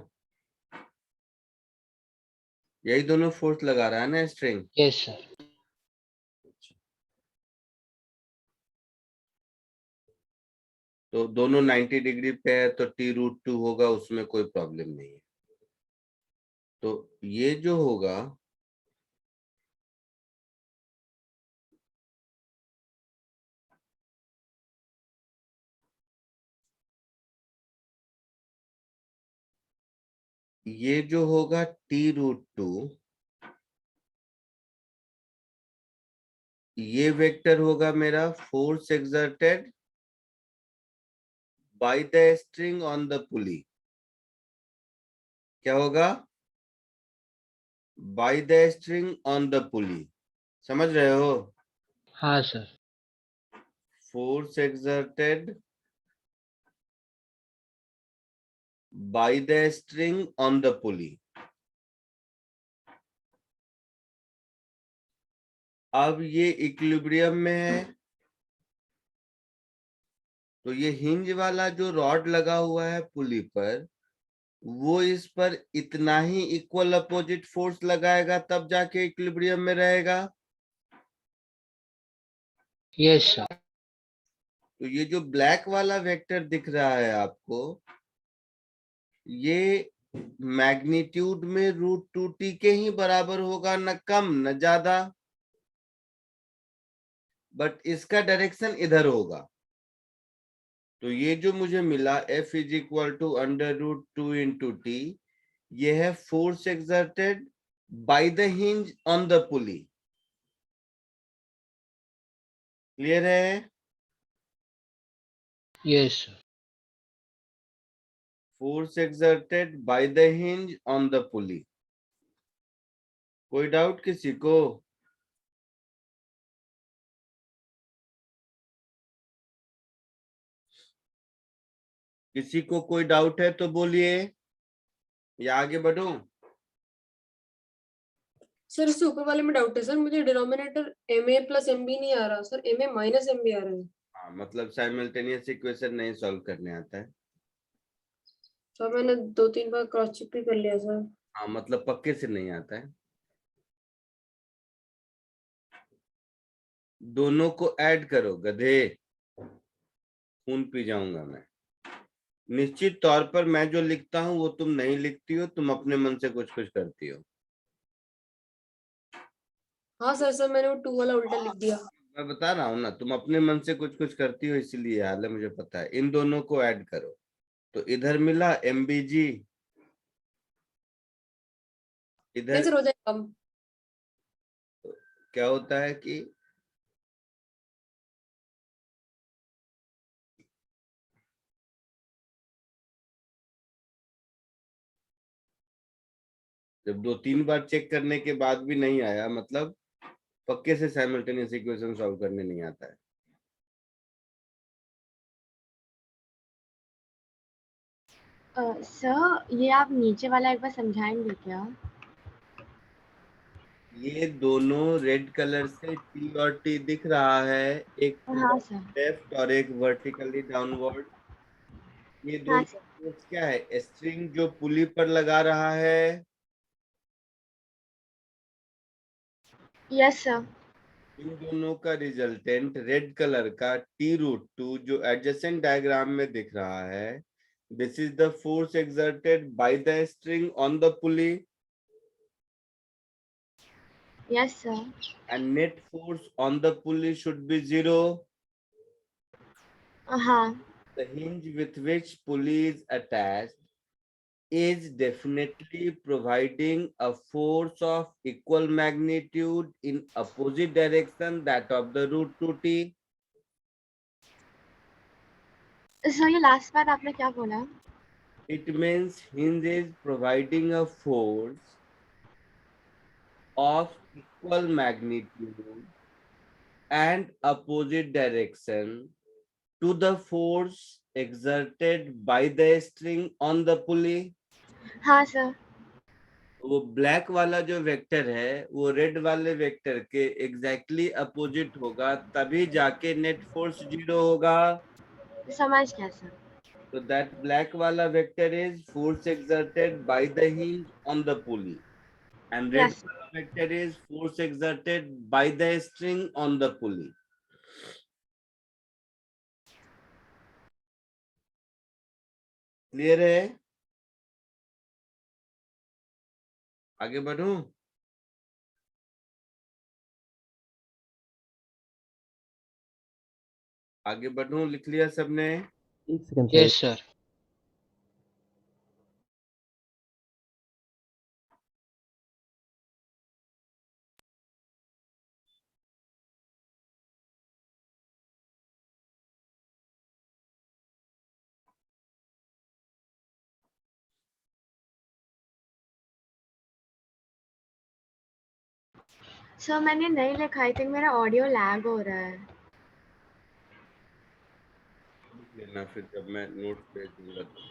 Speaker 1: यही दोनों फोर्स लगा रहा है ना स्ट्रिंग?
Speaker 2: Yes sir.
Speaker 1: तो दोनों 90 डिग्री पे है तो T√2 होगा, उसमें कोई प्रॉब्लम नहीं है। तो ये जो होगा ये जो होगा T√2, ये वेक्टर होगा मेरा force exerted by the string on the पुली। क्या होगा? By the string on the पुली। समझ रहे हो?
Speaker 2: हाँ sir.
Speaker 1: Force exerted by the string on the पुली। अब ये इक्विलिब्रियम में है, तो ये हिंज वाला जो रॉड लगा हुआ है पुली पर, वो इस पर इतना ही इक्वल अपोजिट फोर्स लगाएगा तब जाके इक्विलिब्रियम में रहेगा।
Speaker 2: Yes sir.
Speaker 1: तो ये जो ब्लैक वाला वेक्टर दिख रहा है आपको, ये मैग्नीट्यूड में √2t के ही बराबर होगा, न कम न ज्यादा, बट इसका डायरेक्शन इधर होगा। तो ये जो मुझे मिला F is equal to √2 into T, ये है force exerted by the hinge on the pulley. Clear है?
Speaker 2: Yes sir.
Speaker 1: Force exerted by the hinge on the pulley. कोई डाउट किसी को? किसी को कोई डाउट है तो बोलिए, या आगे बढ़ूं?
Speaker 5: सर इससे ऊपर वाले में डाउट है सर, मुझे डिनोमिनेटर MA प्लस MB नहीं आ रहा सर, MA माइनस MB आ रहा है।
Speaker 1: हाँ, मतलब साइमल्टेनियस इक्वेशन नहीं सॉल्व करने आता है।
Speaker 5: सर मैंने 2-3 बार क्रॉस चेक भी कर लिया सर।
Speaker 1: हाँ, मतलब पक्के से नहीं आता है। दोनों को ऐड करो गधे, खून पी जाऊंगा मैं। निश्चित तौर पर मैं जो लिखता हूं वो तुम नहीं लिखती हो, तुम अपने मन से कुछ कुछ करती हो।
Speaker 5: हाँ सर मैंने वो 2 वाला उल्टा लिख दिया।
Speaker 1: मैं बता रहा हूँ ना, तुम अपने मन से कुछ कुछ करती हो, इसीलिए हाल है, मुझे पता है। इन दोनों को ऐड करो तो इधर मिला MBG,
Speaker 5: नहीं
Speaker 1: इधर
Speaker 5: सर हो जाए कम।
Speaker 1: क्या होता है कि जब 2-3 बार चेक करने के बाद भी नहीं आया, मतलब पक्के से साइमल्टेनियस इक्वेशन सॉल्व करने नहीं आता है।
Speaker 4: सर ये आप नीचे वाला एक बार समझाएंगे क्या?
Speaker 1: ये दोनों रेड कलर से टी और टी दिख रहा है, एक
Speaker 4: हाँ सर।
Speaker 1: लेफ्ट और एक वर्टिकली डाउनवर्ड। ये
Speaker 4: हाँ
Speaker 1: दोनों
Speaker 4: सर।
Speaker 1: फोर्स क्या है? स्ट्रिंग जो पुली पर लगा रहा है,
Speaker 4: यस सर।
Speaker 1: इन दोनों का रिजल्टेंट रेड कलर का T√2 जो एडजेसेंट डायग्राम में दिख रहा है, this is the force exerted by the string on the pulley,
Speaker 4: yes sir.
Speaker 1: and net force on the pulley should be 0.
Speaker 4: हाँ
Speaker 1: The hinge with which pulley is attached is definitely providing a force of equal magnitude in opposite direction that of the √2t.
Speaker 4: Sir ये last बार आपने क्या बोला?
Speaker 1: It means hinge is providing a force of equal magnitude and opposite direction to the force exerted by the string on the pulley.
Speaker 4: हाँ sir.
Speaker 1: वो black वाला जो vector है वो रेड वाले वेक्टर के एग्जैक्टली अपोजिट होगा, तभी जाके नेट फोर्स 0 होगा।
Speaker 4: समझ गया सर।
Speaker 1: तो दैट ब्लैक वाला vector is force exerted by the hinge on the pulley, and red
Speaker 4: yes.
Speaker 1: vector is force exerted by the string on the pulley. Clear है? आगे बढ़ूं? आगे बढ़ूं? लिख लिया सबने?
Speaker 9: एक second sir.
Speaker 2: Yes sir.
Speaker 4: Sir मैंने नहीं लिखा, आई थिंक मेरा ऑडियो लैग हो रहा है।
Speaker 1: लिख लेना फिर जब मैं नोट्स भेज दूंगा तो।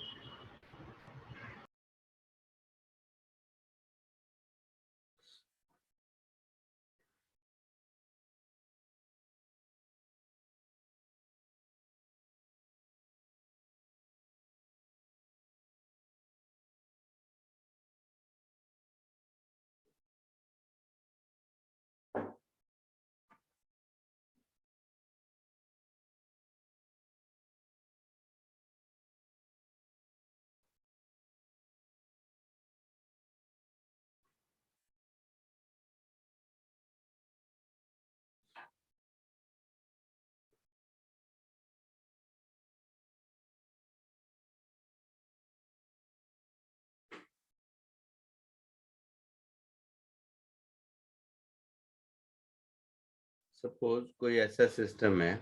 Speaker 1: सपोज कोई ऐसा सिस्टम है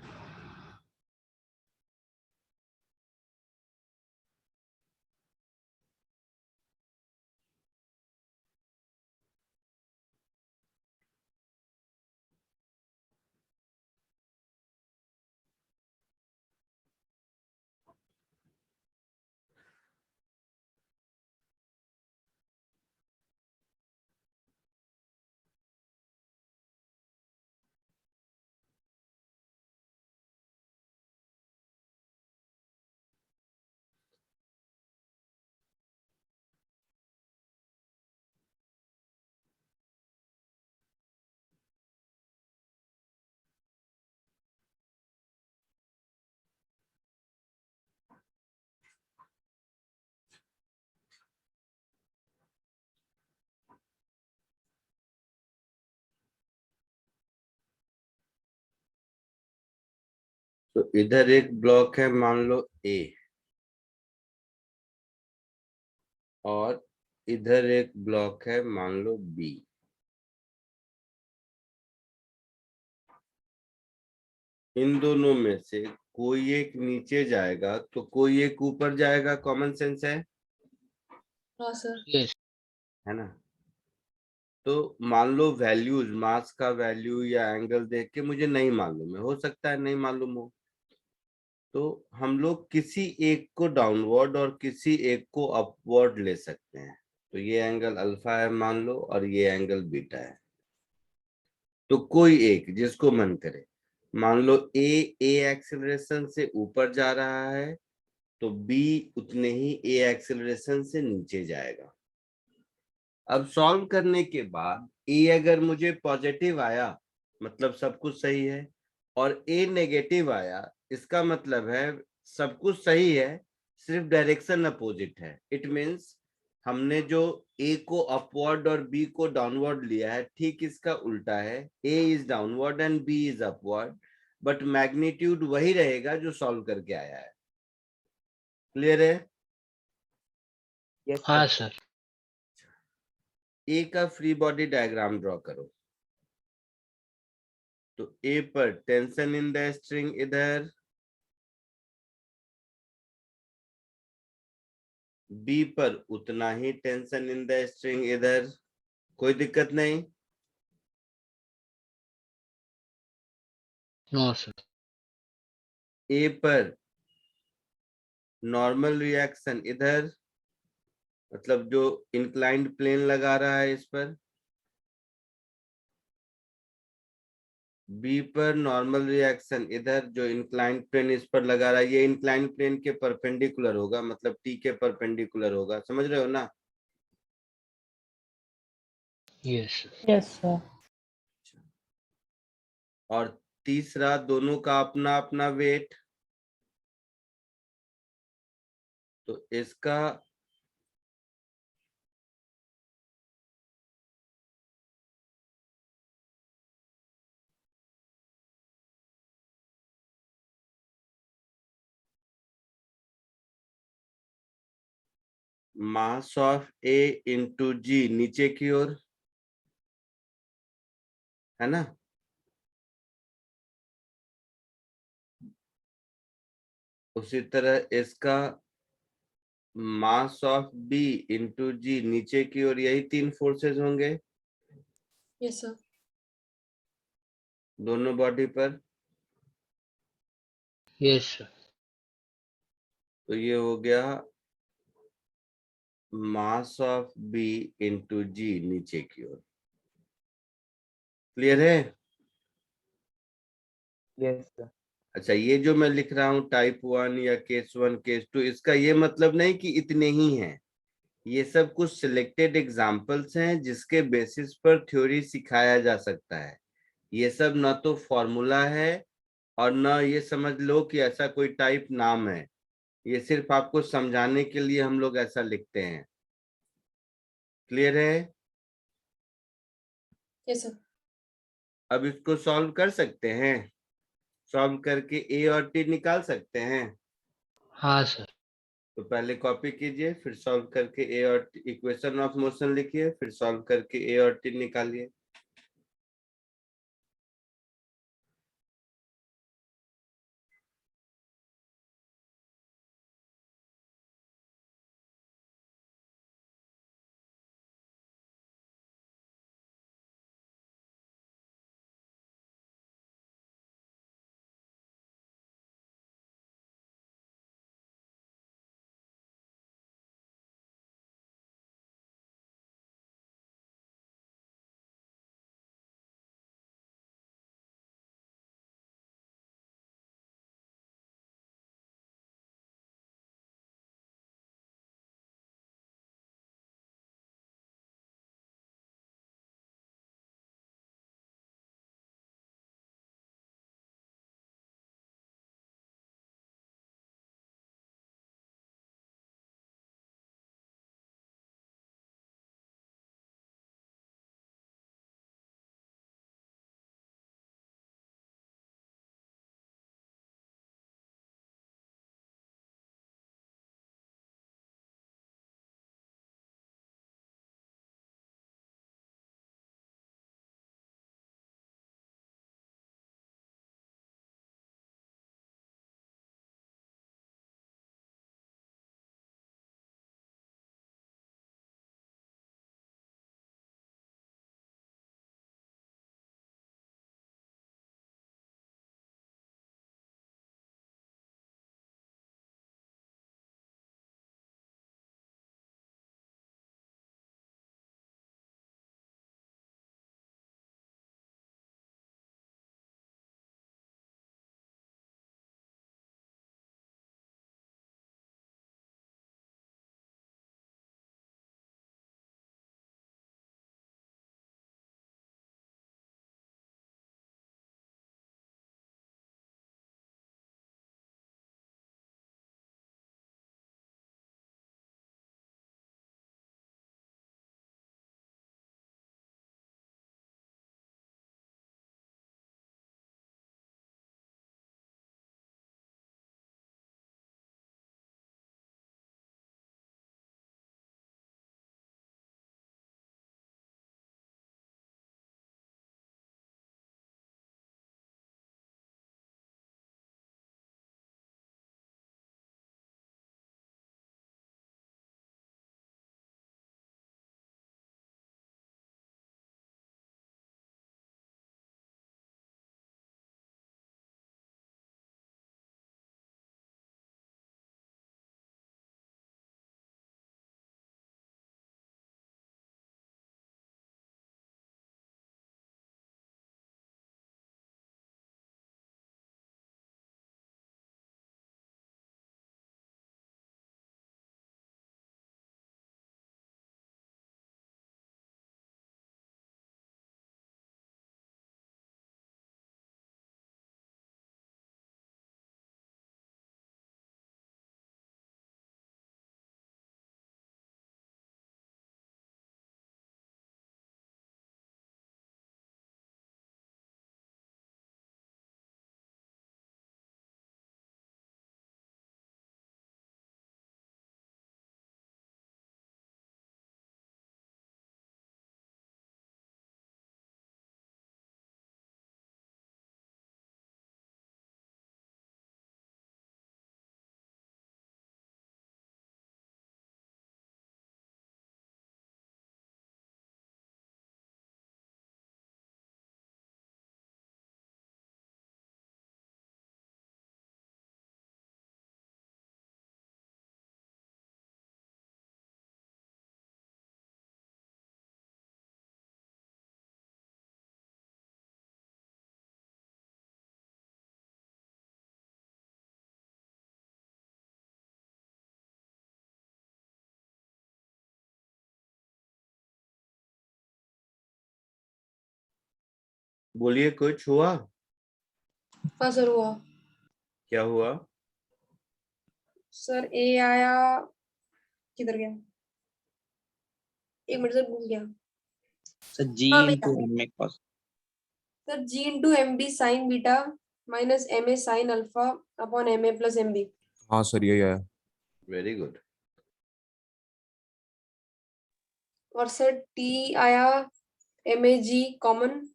Speaker 1: तो इधर एक ब्लॉक है मान लो ए, और इधर एक ब्लॉक है मान लो बी। इन दोनों में से कोई एक नीचे जाएगा तो कोई एक ऊपर जाएगा, कॉमन सेंस है
Speaker 5: हाँ सर।
Speaker 2: यस।
Speaker 1: है ना? तो मान लो वैल्यूज, मास का वैल्यू या एंगल देख के मुझे नहीं मालूम है, हो सकता है नहीं मालूम हो, तो हम लोग किसी एक को डाउनवर्ड और किसी एक को अपवर्ड ले सकते हैं। तो ये एंगल अल्फा है मान लो, और ये एंगल बीटा है। तो कोई एक जिसको मन करे, मान लो ए एक्सेलरेशन से ऊपर जा रहा है, तो बी उतने ही ए एक्सेलरेशन से नीचे जाएगा। अब सॉल्व करने के बाद ए अगर मुझे पॉजिटिव आया, मतलब सब कुछ सही है, और ए नेगेटिव आया, इसका मतलब है सब कुछ सही है, सिर्फ डायरेक्शन अपोजिट है। इट मीन्स हमने जो ए को अपवर्ड और बी को डाउनवर्ड लिया है, ठीक इसका उल्टा है, A is downward and B is upward, but magnitude वही रहेगा जो सॉल्व करके आया है। क्लियर है?
Speaker 7: यस
Speaker 2: हाँ
Speaker 7: सर।
Speaker 2: सर।
Speaker 1: ए का फ्री बॉडी डायग्राम ड्रॉ करो। तो ए पर टेंशन इन द स्ट्रिंग इधर, बी पर उतना ही टेंशन इन द स्ट्रिंग इधर, कोई दिक्कत नहीं।
Speaker 2: No sir.
Speaker 1: ए पर नॉर्मल रिएक्शन इधर, मतलब जो इंक्लाइंड प्लेन लगा रहा है इस पर, बी पर नॉर्मल रिएक्शन इधर, जो इंक्लाइंड प्लेन इस पर लगा रहा है, ये इंक्लाइंड प्लेन के परपेंडिकुलर होगा, मतलब टी के परपेंडिकुलर होगा, समझ रहे हो ना?
Speaker 2: यस।
Speaker 8: Yes, sir.
Speaker 1: और तीसरा, दोनों का अपना अपना वेट, तो इसका मास ऑफ ए इंटू जी नीचे की ओर, है ना? उसी तरह इसका मास ऑफ बी इंटू जी नीचे की ओर, यही तीन फोर्सेस होंगे
Speaker 5: यस सर।
Speaker 1: दोनों बॉडी पर।
Speaker 2: Yes sir.
Speaker 1: तो ये हो गया mass of B into G नीचे की ओर। क्लियर है?
Speaker 7: Yes sir.
Speaker 1: अच्छा, ये जो मैं लिख रहा हूँ टाइप 1 या केस 1 केस 2, इसका ये मतलब नहीं कि इतने ही हैं। ये सब कुछ सिलेक्टेड एग्जाम्पल्स हैं जिसके बेसिस पर थ्योरी सिखाया जा सकता है। ये सब ना तो फॉर्मूला है और ना ये समझ लो कि ऐसा कोई टाइप नाम है। ये सिर्फ आपको समझाने के लिए हम लोग ऐसा लिखते हैं। क्लियर है?
Speaker 5: Yes sir.
Speaker 1: अब इसको सॉल्व कर सकते हैं, सॉल्व करके ए और टी निकाल सकते हैं।
Speaker 2: हाँ सर।
Speaker 1: तो पहले कॉपी कीजिए, फिर सॉल्व करके ए और इक्वेशन ऑफ मोशन लिखिए, फिर सॉल्व करके ए और टी निकालिए। बोलिए कुछ हुआ?
Speaker 5: हाँ सर हुआ।
Speaker 1: क्या हुआ?
Speaker 5: सर ए आया, किधर गया? एक मिनट सर, भूल गया।
Speaker 10: सर जी
Speaker 5: हाँ
Speaker 10: इंटू
Speaker 5: भैया,
Speaker 10: M A cos.
Speaker 5: Sir G into M B sine beta minus M A sine alpha upon M A plus M B.
Speaker 6: हाँ सर यही आया।
Speaker 1: Very good.
Speaker 5: और सर टी आया M A G common,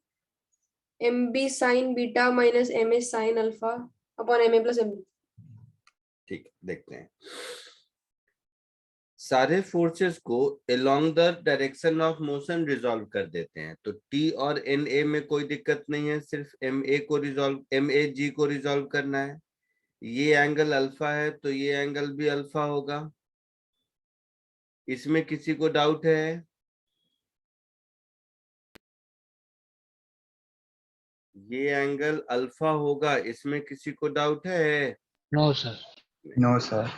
Speaker 5: M B sine beta minus M A sine alpha upon M A plus M B.
Speaker 1: ठीक, देखते हैं। सारे forces को along the direction of motion resolve कर देते हैं। तो टी और एन ए में कोई दिक्कत नहीं है, सिर्फ एम ए को रिजॉल्व, एम ए जी को रिजॉल्व करना है। ये एंगल अल्फा है तो ये एंगल भी अल्फा होगा। इसमें किसी को डाउट है? ये एंगल अल्फा होगा, इसमें किसी को डाउट है?
Speaker 2: No sir.
Speaker 10: No sir.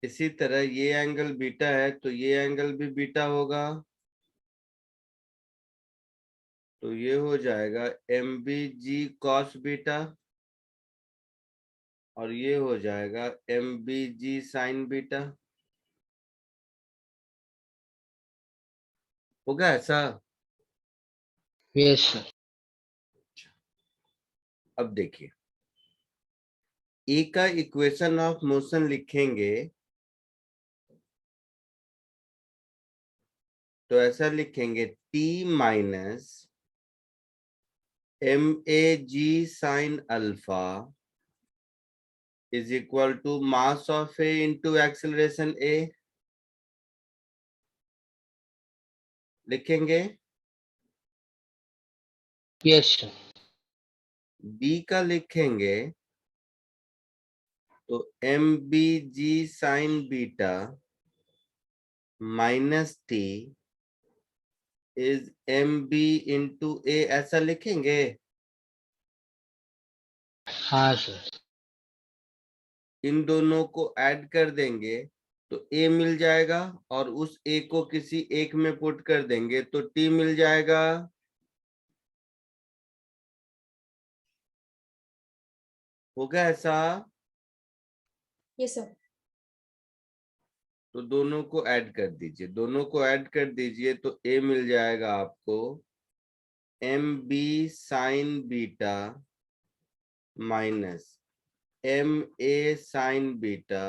Speaker 1: इसी तरह ये एंगल बीटा है तो ये एंगल भी बीटा होगा। तो ये हो जाएगा एम बी जी कॉस बीटा और ये हो जाएगा M B g sine beta. होगा ऐसा?
Speaker 2: Yes sir.
Speaker 1: अब देखिए, ए का इक्वेशन ऑफ मोशन लिखेंगे तो ऐसा लिखेंगे T minus M A g sine alpha is equal to mass of A into acceleration A. लिखेंगे।
Speaker 2: Yes sir.
Speaker 1: बी का लिखेंगे तो M B g sine beta minus T is M B into ए, ऐसा लिखेंगे।
Speaker 2: हाँ सर।
Speaker 1: इन दोनों को ऐड कर देंगे तो ए मिल जाएगा और उस ए को किसी एक में पुट कर देंगे तो टी मिल जाएगा। होगा ऐसा?
Speaker 5: Yes sir.
Speaker 1: तो दोनों को ऐड कर दीजिए, दोनों को ऐड कर दीजिए तो ए मिल जाएगा आपको M B sine beta minus M A sine beta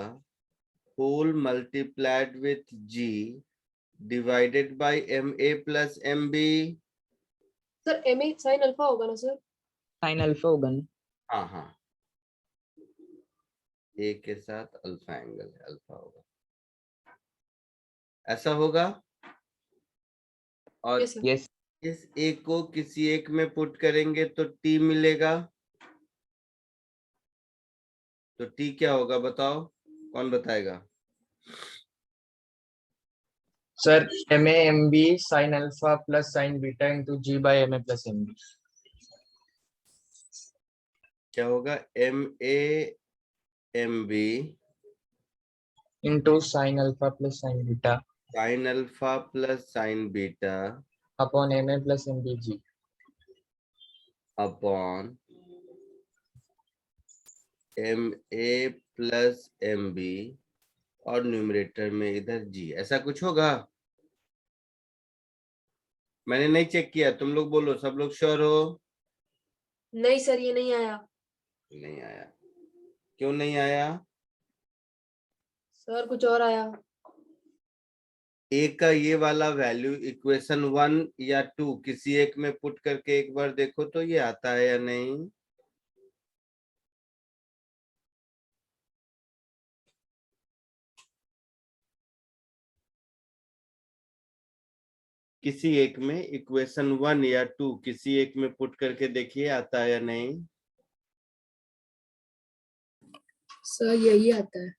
Speaker 1: whole multiplied with G divided by M A plus M B.
Speaker 5: Sir M A sine alpha होगा ना सर?
Speaker 10: साइन अल्फा होगा ना?
Speaker 1: हाँ हाँ, ए के साथ अल्फा एंगल है, अल्फा होगा, ऐसा होगा। और
Speaker 5: यस सर।
Speaker 10: यस।
Speaker 1: इस ए को किसी एक में पुट करेंगे तो टी मिलेगा। तो टी क्या होगा बताओ, कौन बताएगा?
Speaker 11: Sir M A M B sine alpha plus sine beta into G by M A plus M B.
Speaker 1: क्या होगा? M A M B
Speaker 11: into sine alpha plus sine beta
Speaker 1: sine alpha plus sine beta
Speaker 11: upon M A plus M B G
Speaker 1: upon M A plus M B और numerator में इधर जी, ऐसा कुछ होगा? मैंने नहीं चेक किया, तुम लोग बोलो, सब लोग श्योर हो?
Speaker 5: नहीं सर, ये नहीं आया।
Speaker 1: नहीं आया? क्यों नहीं आया?
Speaker 5: सर कुछ और आया।
Speaker 1: ए का ये वाला वैल्यू इक्वेशन 1 या 2 किसी एक में पुट करके एक बार देखो तो ये आता है या नहीं। किसी एक में इक्वेशन 1 या 2 किसी एक में पुट करके देखिए आता है या नहीं।
Speaker 5: सर यही आता है।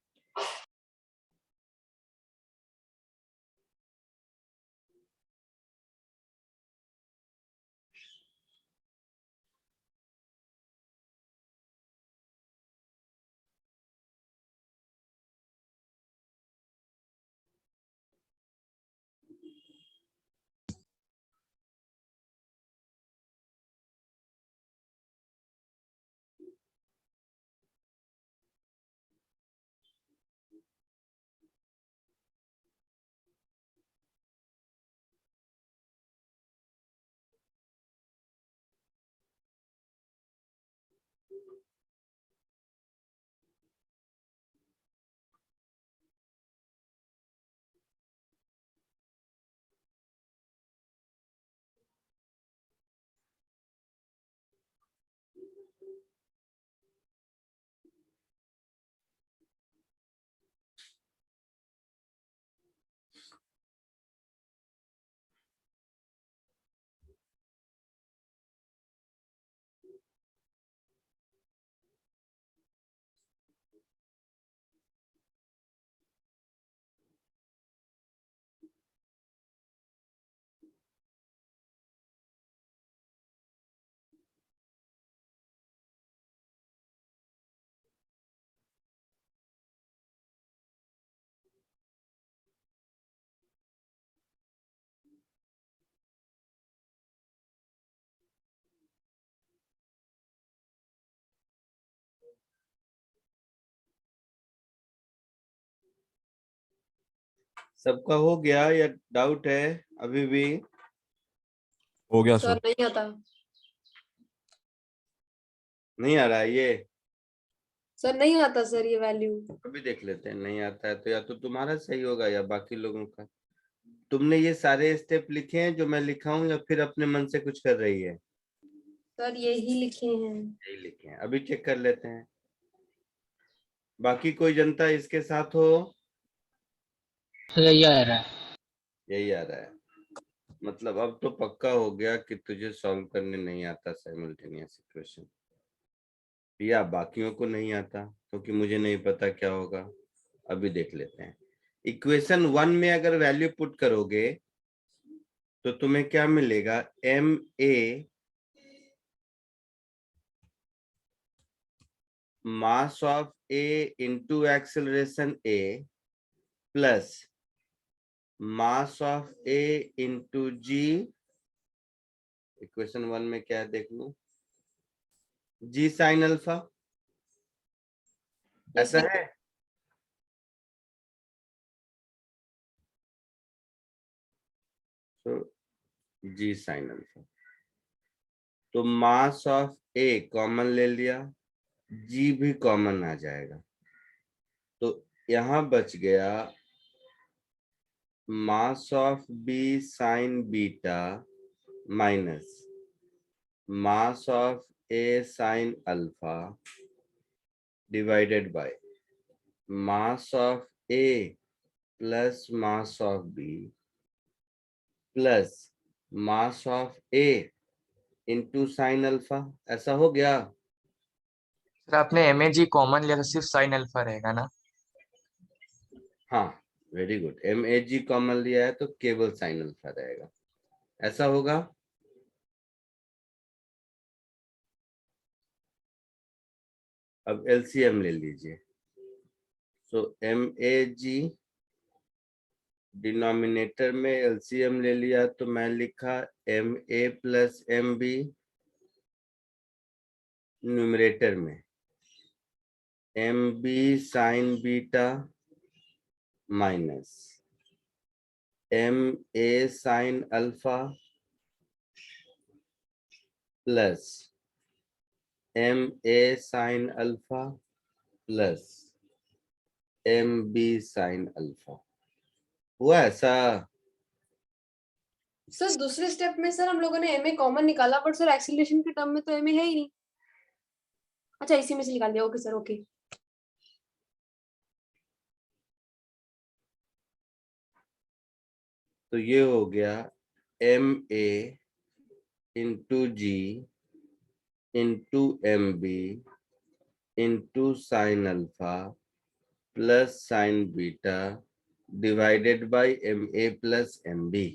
Speaker 1: सबका हो गया या डाउट है अभी भी?
Speaker 6: हो गया
Speaker 5: सर
Speaker 6: सर।
Speaker 5: नहीं आता।
Speaker 1: नहीं आ रहा है ये?
Speaker 5: सर नहीं आता सर ये वैल्यू।
Speaker 1: अभी देख लेते हैं, नहीं आता है तो या तो तुम्हारा सही होगा या बाकी लोगों का। तुमने ये सारे स्टेप लिखे हैं जो मैं लिखा हूँ या फिर अपने मन से कुछ कर रही है?
Speaker 5: सर यही लिखे हैं।
Speaker 1: यही लिखे हैं, अभी चेक कर लेते हैं। बाकी कोई जनता इसके साथ हो?
Speaker 2: यही आ रहा है।
Speaker 1: यही आ रहा है, मतलब अब तो पक्का हो गया कि तुझे सॉल्व करने नहीं आता साइमल्टेनियस इक्वेशन, या बाकियों को नहीं आता क्योंकि मुझे नहीं पता क्या होगा। अभी देख लेते हैं। इक्वेशन 1 में अगर वैल्यू पुट करोगे तो तुम्हें क्या मिलेगा? M A mass of A into acceleration A plus mass of A into G. Equation 1 में क्या है देख लो, जी साइन अल्फा, ऐसा है। तो जी साइन अल्फा, तो मास ऑफ ए कॉमन ले लिया, जी भी कॉमन आ जाएगा, तो यहां बच गया mass of B sine beta minus mass of A sine alpha divided by mass of A plus mass of B plus mass of A into sine alpha. ऐसा हो गया?
Speaker 11: सर आपने एमएजी कॉमन लिया तो सिर्फ साइन अल्फा रहेगा ना?
Speaker 1: हाँ, very good. M A G common लिया है तो केवल साइन अल्फा रहेगा, ऐसा होगा। अब एलसीएम ले लीजिए। So M A g denominator में एलसीएम ले लिया तो मैं लिखा M A plus M B, numerator में M B sine beta minus M A sine alpha plus M A sine alpha plus M B sine alpha. हुआ ऐसा?
Speaker 5: Sir दूसरे स्टेप में सर हम लोगों ने एम ए कॉमन निकाला, but sir acceleration के टर्म में तो एम ए है ही नहीं। अच्छा इसी में से निकाल दिया, ओके सर ओके।
Speaker 1: तो ये हो गया M A into G into M B into sine alpha plus sine beta divided by M A plus M B.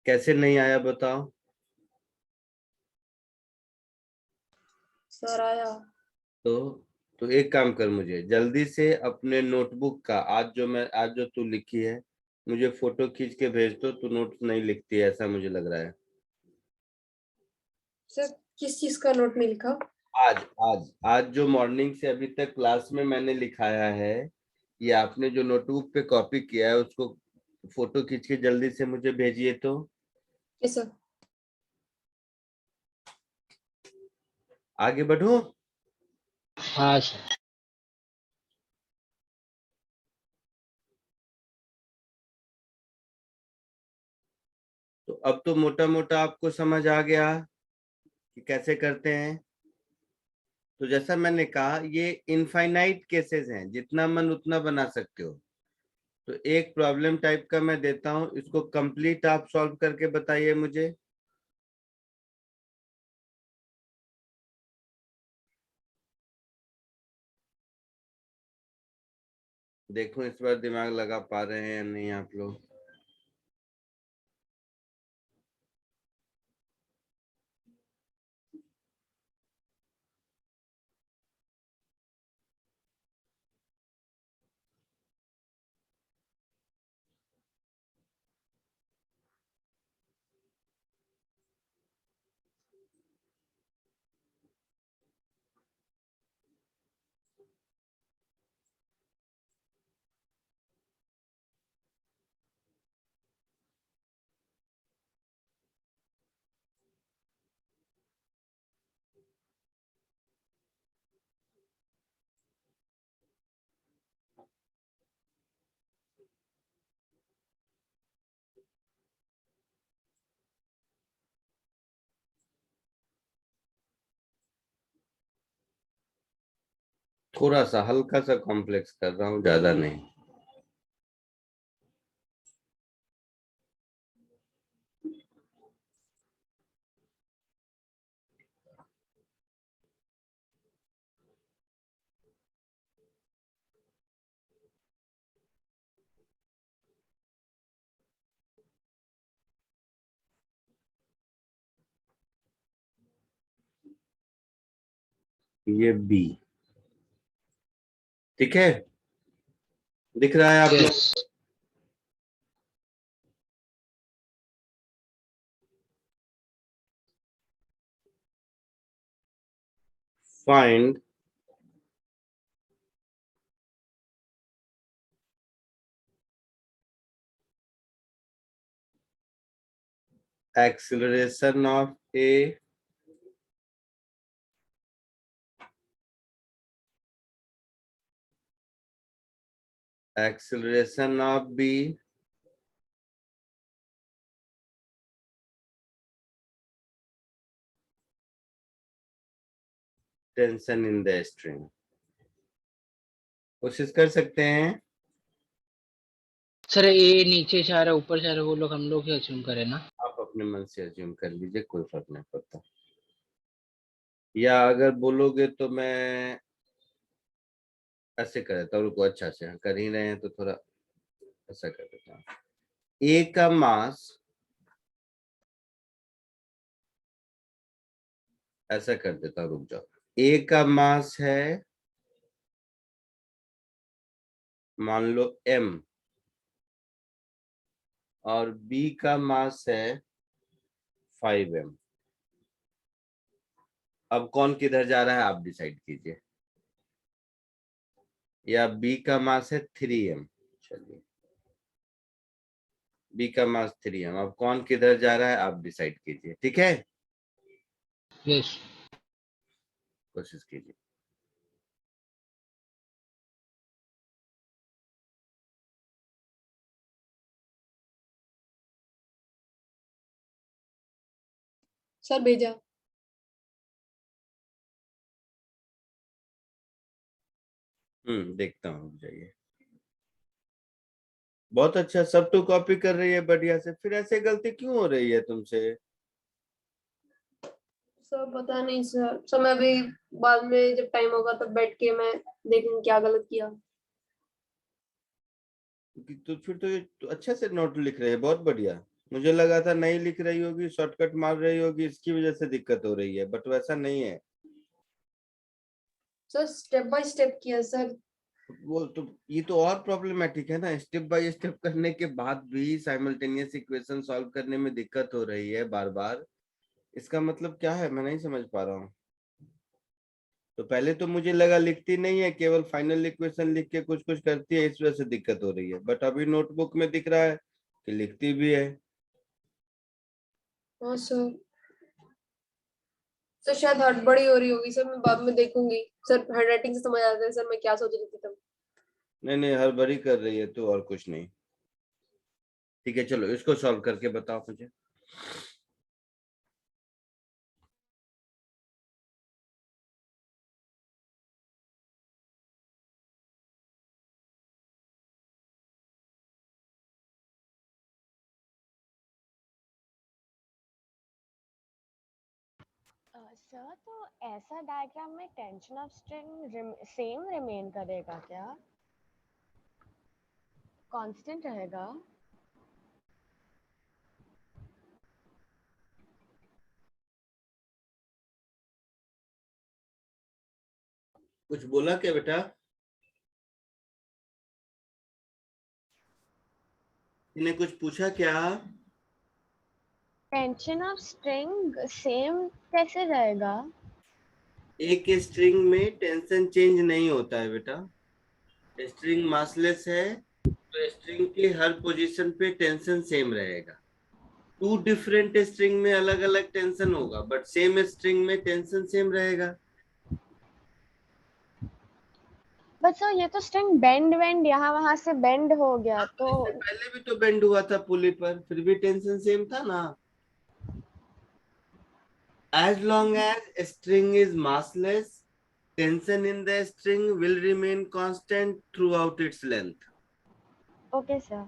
Speaker 1: कैसे नहीं आया बताओ?
Speaker 5: सर आया।
Speaker 1: तो एक काम कर, मुझे जल्दी से अपने नोटबुक का आज जो तू लिखी है मुझे फोटो खींच के भेज दो। तू नोट्स नहीं लिखती है ऐसा मुझे लग रहा है।
Speaker 5: सर किस चीज का नोट नहीं लिखा?
Speaker 1: आज आज आज जो मॉर्निंग से अभी तक क्लास में मैंने लिखाया है, ये आपने जो नोटबुक पे कॉपी किया है उसको फोटो खींच के जल्दी से मुझे भेजिए। तो
Speaker 5: यस सर।
Speaker 1: आगे बढ़ो।
Speaker 2: हाँ सर।
Speaker 1: तो अब तो मोटा मोटा आपको समझ आ गया कि कैसे करते हैं। तो जैसा मैंने कहा ये इनफाइनाइट केसेस हैं, जितना मन उतना बना सकते हो। तो एक प्रॉब्लम टाइप का मैं देता हूं, इसको कंप्लीट आप सॉल्व करके बताइए मुझे। देखो इस बार दिमाग लगा पा रहे हैं या नहीं आप लोग। थोड़ा सा हल्का सा कॉम्प्लेक्स कर रहा हूँ, ज्यादा नहीं। ये बी, ठीक है, दिख रहा है आप लोग?
Speaker 2: Yes
Speaker 1: find acceleration of A acceleration of B tension in the string। कोशिश कर सकते हैं।
Speaker 2: सर, ए नीचे जा रहा है ऊपर जा रहा है, वो लोग हम लोग ही अज्यूम करें ना।
Speaker 1: आप अपने मन से अज्यूम कर लीजिए, कोई फर्क नहीं पड़ता। या अगर बोलोगे तो मैं ऐसे कर देता हूँ, रुको, अच्छा से कर ही रहे हैं तो थोड़ा ऐसा कर देता हूँ। ए का मास, ऐसा कर देता हूँ, रुक जाओ। ए का मास है मान लो m, और बी का मास है 5m। अब कौन किधर जा रहा है आप डिसाइड कीजिए। या बी का मास है 3m, चलिए बी का मास 3m, अब कौन किधर जा रहा है आप डिसाइड कीजिए, ठीक है?
Speaker 2: यस
Speaker 1: कोशिश कीजिए।
Speaker 5: सर भेजा।
Speaker 1: देखता हूँ, रुक जाइए। बहुत अच्छा, सब तो कॉपी कर रही है बढ़िया से, फिर ऐसे गलती क्यों हो रही है तुमसे?
Speaker 5: सर पता नहीं सर, मैं अभी बाद में जब टाइम होगा तब बैठ के मैं देखूंगी क्या गलत किया।
Speaker 1: तो फिर तो ये तो अच्छे से नोट लिख रही है, बहुत बढ़िया। मुझे लगा था नहीं लिख रही होगी, शॉर्टकट मार रही होगी, इसकी वजह से दिक्कत हो रही है, बट वैसा नहीं है।
Speaker 5: सर स्टेप बाय स्टेप किया सर।
Speaker 1: वो तो ये तो और प्रॉब्लमेटिक है ना, स्टेप बाय स्टेप करने के बाद भी साइमल्टेनियस इक्वेशन सॉल्व करने में दिक्कत हो रही है बार बार। इसका मतलब क्या है, मैं नहीं समझ पा रहा हूँ। तो पहले तो मुझे लगा लिखती नहीं है, केवल फाइनल इक्वेशन लिख के कुछ कुछ करती है, इस वजह से दिक्कत हो रही है, बट अभी नोटबुक में दिख रहा है कि लिखती भी है।
Speaker 5: हाँ सर। सर शायद हड़बड़ी हो रही होगी सर, मैं बाद में देखूंगी। सर हैंडराइटिंग से समझ आता है सर मैं क्या सोच रही थी तब।
Speaker 1: नहीं नहीं, हड़बड़ी कर रही है तो और कुछ नहीं। ठीक है, चलो इसको सॉल्व करके बताओ मुझे।
Speaker 4: सर तो ऐसा डायग्राम में tension of string same remain करेगा क्या? कांस्टेंट रहेगा?
Speaker 1: कुछ बोला क्या बेटा? इन्हें कुछ पूछा क्या?
Speaker 4: टेंशन ऑफ स्ट्रिंग सेम कैसे रहेगा?
Speaker 1: एक स्ट्रिंग में टेंशन चेंज नहीं होता है बेटा। स्ट्रिंग मासलेस है तो स्ट्रिंग की हर पोजीशन पे टेंशन सेम रहेगा। टू डिफरेंट स्ट्रिंग में अलग अलग टेंशन होगा, बट सेम स्ट्रिंग में टेंशन सेम रहेगा।
Speaker 4: बट सर ये तो स्ट्रिंग बेंड वेंड यहाँ वहां से बेंड हो गया तो।
Speaker 1: इससे पहले भी तो बेंड हुआ था पुली पर, फिर भी टेंशन सेम था ना। as long as string is massless tension in the string will remain constant throughout its length.
Speaker 4: Okay, sir.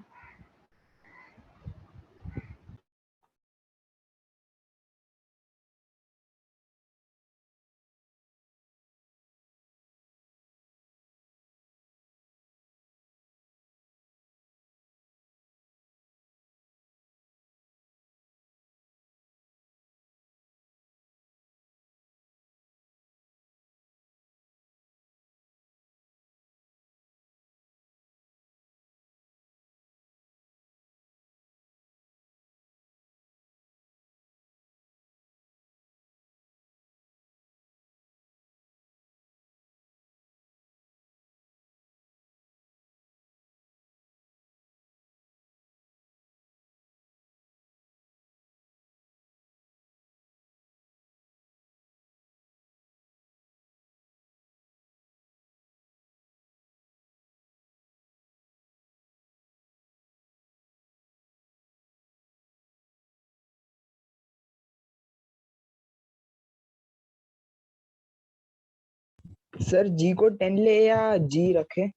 Speaker 10: Sir ji को 10 ले या जी रखे?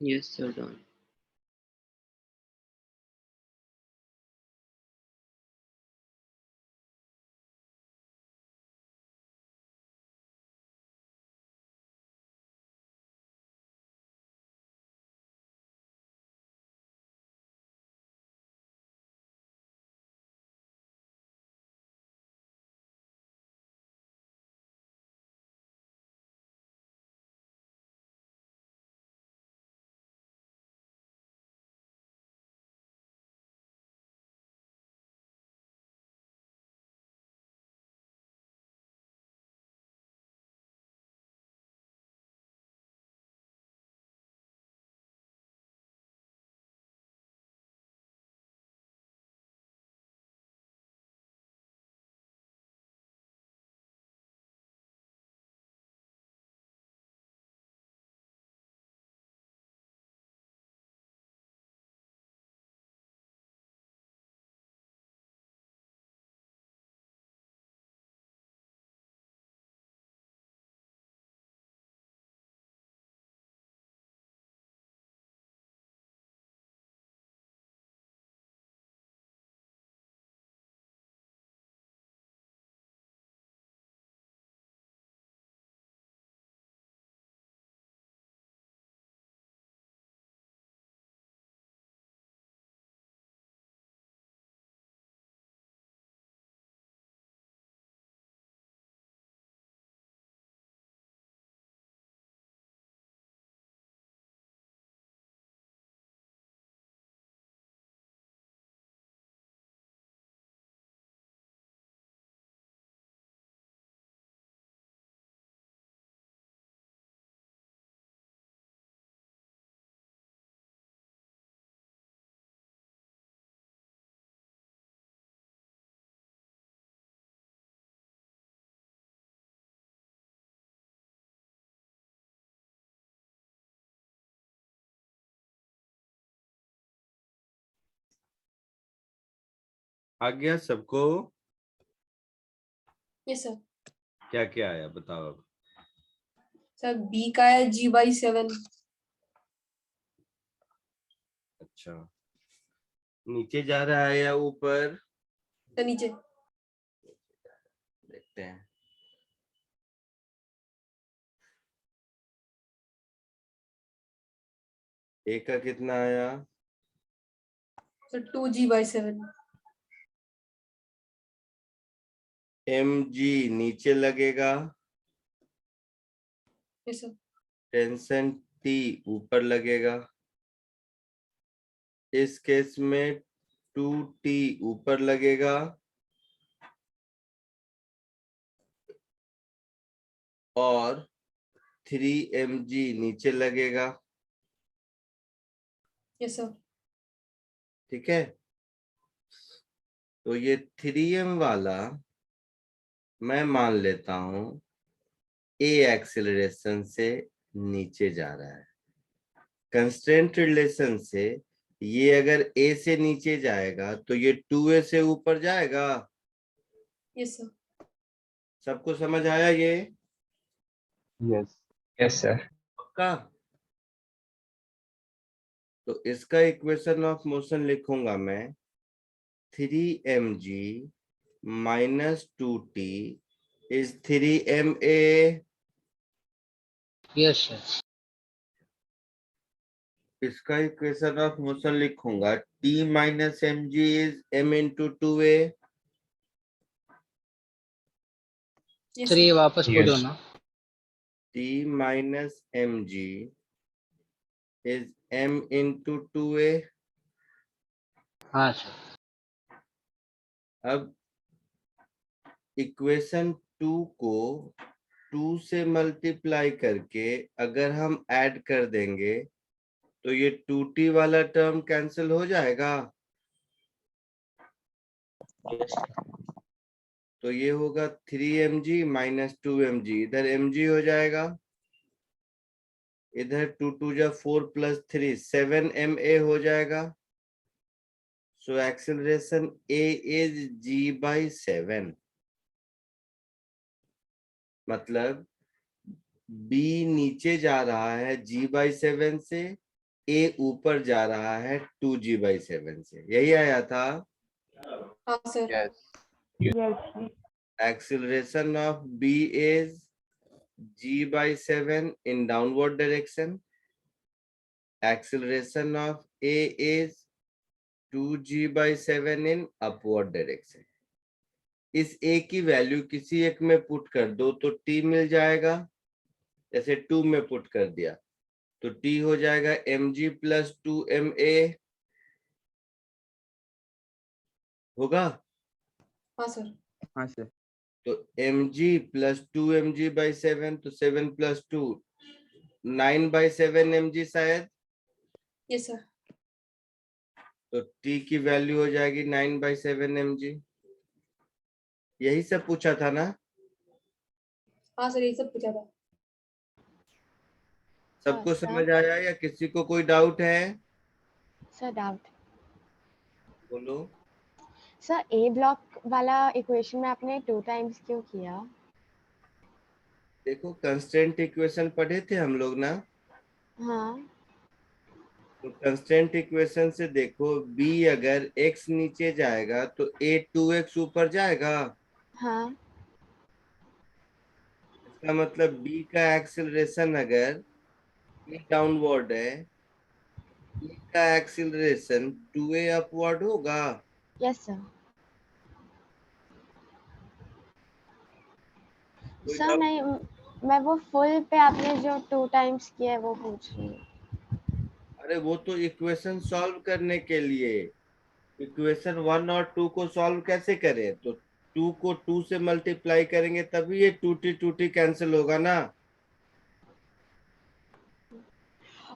Speaker 7: Yes, sir, done.
Speaker 1: आ गया सबको?
Speaker 5: Yes sir.
Speaker 1: क्या क्या आया बताओ अब।
Speaker 5: सर बी का है G/7।
Speaker 1: अच्छा, नीचे जा रहा है या ऊपर?
Speaker 5: तो नीचे।
Speaker 1: देखते हैं। ए का कितना आया?
Speaker 5: Sir 2G/7।
Speaker 1: mg नीचे लगेगा,
Speaker 5: यस सर।
Speaker 1: टेंशन T ऊपर लगेगा। इस केस में 2T ऊपर लगेगा और 3mg नीचे लगेगा।
Speaker 5: Yes sir.
Speaker 1: ठीक है, तो ये 3m वाला मैं मान लेता हूं ए एक्सेलरेशन से नीचे जा रहा है। कंस्ट्रेंट रिलेशन से ये अगर ए से नीचे जाएगा तो ये 2a से ऊपर जाएगा।
Speaker 5: Yes sir.
Speaker 1: सबको समझ आया ये?
Speaker 11: Yes yes sir.
Speaker 1: पक्का? तो इसका इक्वेशन ऑफ मोशन लिखूंगा मैं 3mg minus 2t is 3ma।
Speaker 2: Yes sir.
Speaker 1: इसका इक्वेशन ऑफ मोशन लिखूंगा t minus mg is m into 2a।
Speaker 2: Sir ये वापस बोलो ना।
Speaker 1: t minus mg is m into 2a।
Speaker 2: हाँ सर।
Speaker 1: अब इक्वेशन 2 को 2 से मल्टीप्लाई करके अगर हम ऐड कर देंगे तो ये 2t वाला टर्म कैंसिल हो जाएगा। तो ये होगा 3mg minus 2mg, इधर mg हो जाएगा, इधर 2 2 जा 4 plus 3 7ma हो जाएगा। So acceleration a is g/7। मतलब b नीचे जा रहा है g/7 से ए ऊपर जा रहा है 2g/7 से, यही आया था।
Speaker 5: हाँ sir.
Speaker 8: Yes.
Speaker 1: Acceleration of B is g/7 in downward direction. Acceleration of A is 2g/7 in upward direction. इस A की वैल्यू किसी एक में पुट कर दो तो T मिल जाएगा। जैसे 2 में पुट कर दिया तो T हो जाएगा mg + 2ma होगा।
Speaker 5: हाँ सर।
Speaker 10: हाँ सर।
Speaker 1: तो mg + 2mg/7 तो 7 + 2 9/7 mg शायद।
Speaker 5: Yes sir.
Speaker 1: तो T की वैल्यू हो जाएगी 9/7 mg। यही सब पूछा था ना?
Speaker 5: हाँ सर, यही सब पूछा था।
Speaker 1: सबको
Speaker 4: सर
Speaker 1: समझ आया या किसी को कोई डाउट है?
Speaker 4: Sir doubt.
Speaker 1: बोलो।
Speaker 4: सर ए ब्लॉक वाला इक्वेशन में आपने 2 टाइम्स क्यों किया?
Speaker 1: देखो कंस्टेंट इक्वेशन पढ़े थे हम लोग ना,
Speaker 4: हाँ
Speaker 1: तो कंस्टेंट इक्वेशन से देखो b अगर x नीचे जाएगा तो a 2x ऊपर जाएगा।
Speaker 4: हाँ
Speaker 1: इसका मतलब b का एक्सेलरेशन अगर डाउनवर्ड है, b का एक्सेलरेशन 2a अपवर्ड होगा।
Speaker 4: Yes sir.
Speaker 1: कोई
Speaker 4: सर
Speaker 1: डाउट?
Speaker 4: नहीं, मैं वो फुल पे आपने जो 2 टाइम्स किया है वो पूछ रही हूँ।
Speaker 1: अरे वो तो इक्वेशन सॉल्व करने के लिए, इक्वेशन 1 और 2 को सॉल्व कैसे करें? तो 2 को 2 से मल्टीप्लाई करेंगे तभी ये टूटी टूटी कैंसिल होगा ना।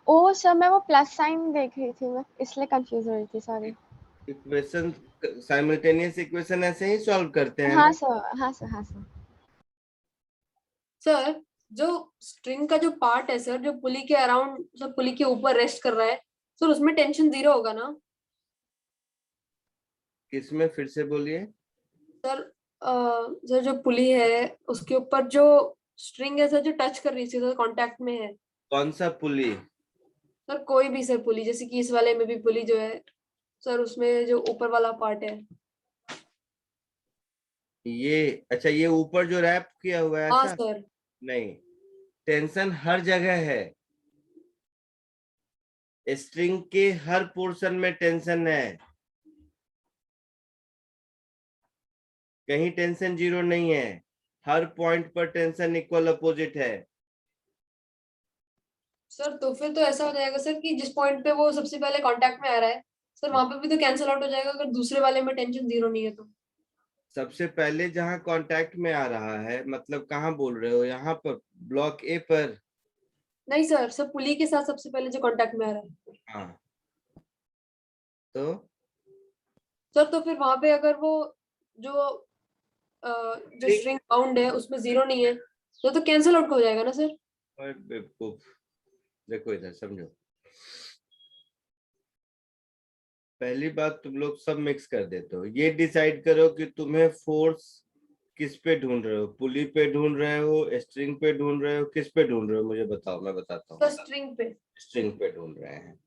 Speaker 4: ओ सर, मैं वो प्लस साइन देख रही थी, मैं इसलिए कंफ्यूज हो रही थी, सॉरी।
Speaker 1: इक्वेशन साइमल्टेनियस इक्वेशन ऐसे ही सॉल्व करते हैं
Speaker 4: हाँ
Speaker 1: ना।
Speaker 4: सर, हाँ सर, हाँ सर।
Speaker 5: सर जो स्ट्रिंग का जो पार्ट है सर, जो पुली के अराउंड, सब पुली के ऊपर रेस्ट कर रहा है सर, उसमें टेंशन 0 होगा ना?
Speaker 1: किसमें? फिर से बोलिए।
Speaker 5: सर सर जो पुली है उसके ऊपर जो स्ट्रिंग है सर, जो टच कर रही है सर, कांटेक्ट में है।
Speaker 1: कौन सा पुली?
Speaker 5: सर कोई भी सर पुली, जैसे कि इस वाले में भी पुली जो है सर, उसमें जो ऊपर वाला पार्ट है।
Speaker 1: ये अच्छा, ये ऊपर जो रैप किया हुआ है
Speaker 5: हाँ
Speaker 1: ऐसा?
Speaker 5: सर।
Speaker 1: नहीं, टेंशन हर जगह है, स्ट्रिंग के हर पोर्शन में टेंशन है, कहीं टेंशन 0 नहीं है, हर पॉइंट पर टेंशन इक्वल अपोजिट है।
Speaker 5: सर तो फिर तो ऐसा हो जाएगा सर कि जिस पॉइंट पे वो सबसे पहले कांटेक्ट में आ रहा है सर, वहां पे भी तो कैंसिल आउट हो जाएगा अगर दूसरे वाले में टेंशन 0 नहीं है तो।
Speaker 1: सबसे पहले जहां कांटेक्ट में आ रहा है मतलब कहाँ बोल रहे हो? यहाँ पर ब्लॉक ए पर?
Speaker 5: नहीं सर, सब पुली के साथ सबसे पहले जो कांटेक्ट में आ रहा है।
Speaker 1: हाँ तो
Speaker 5: सर तो फिर वहां पे अगर वो जो जो स्ट्रिंग बाउंड है उसमें 0 नहीं है तो कैंसिल आउट हो जाएगा ना सर?
Speaker 1: बेवकूफ, देखो इधर समझो। पहली बात, तुम लोग सब मिक्स कर देते हो। ये डिसाइड करो कि तुम्हें फोर्स किस पे ढूंढ रहे हो, पुली पे ढूंढ रहे हो, स्ट्रिंग पे ढूंढ रहे हो, किस पे ढूंढ रहे हो? मुझे बताओ, मैं बताता हूँ।
Speaker 5: सर स्ट्रिंग पे।
Speaker 1: स्ट्रिंग पे ढूंढ रहे हैं।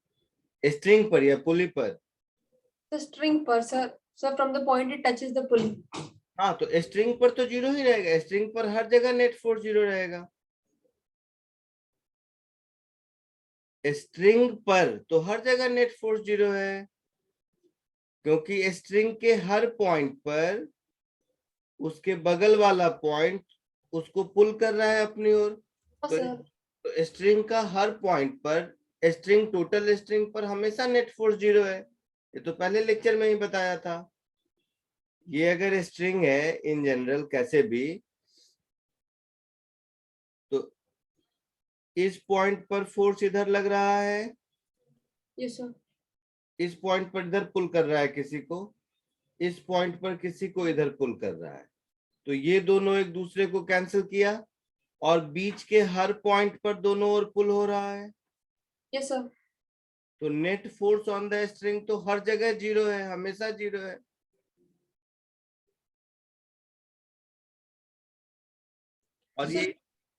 Speaker 1: स्ट्रिंग पर या पुली पर?
Speaker 5: सर स्ट्रिंग पर sir. Sir from the point it touches the पुली।
Speaker 1: हाँ तो स्ट्रिंग पर तो 0 ही रहेगा, स्ट्रिंग पर हर जगह नेट फोर्स 0 रहेगा। स्ट्रिंग पर तो हर जगह नेट फोर्स 0 है, क्योंकि स्ट्रिंग के हर पॉइंट पर उसके बगल वाला पॉइंट उसको पुल कर रहा है अपनी ओर।
Speaker 5: हाँ
Speaker 1: तो,
Speaker 5: सर।
Speaker 1: तो स्ट्रिंग का हर पॉइंट पर, स्ट्रिंग टोटल स्ट्रिंग पर हमेशा नेट फोर्स 0 है। ये तो पहले लेक्चर में ही बताया था। ये अगर स्ट्रिंग है इन जनरल कैसे भी, तो इस पॉइंट पर फोर्स इधर लग रहा है,
Speaker 5: यस सर।
Speaker 1: इस पॉइंट पर इधर पुल कर रहा है किसी को, इस पॉइंट पर किसी को इधर पुल कर रहा है। तो ये दोनों एक दूसरे को कैंसिल किया और बीच के हर पॉइंट पर दोनों ओर पुल हो रहा है।
Speaker 5: Yes sir.
Speaker 1: तो net force on the string तो हर जगह 0 है, हमेशा 0 है। और ये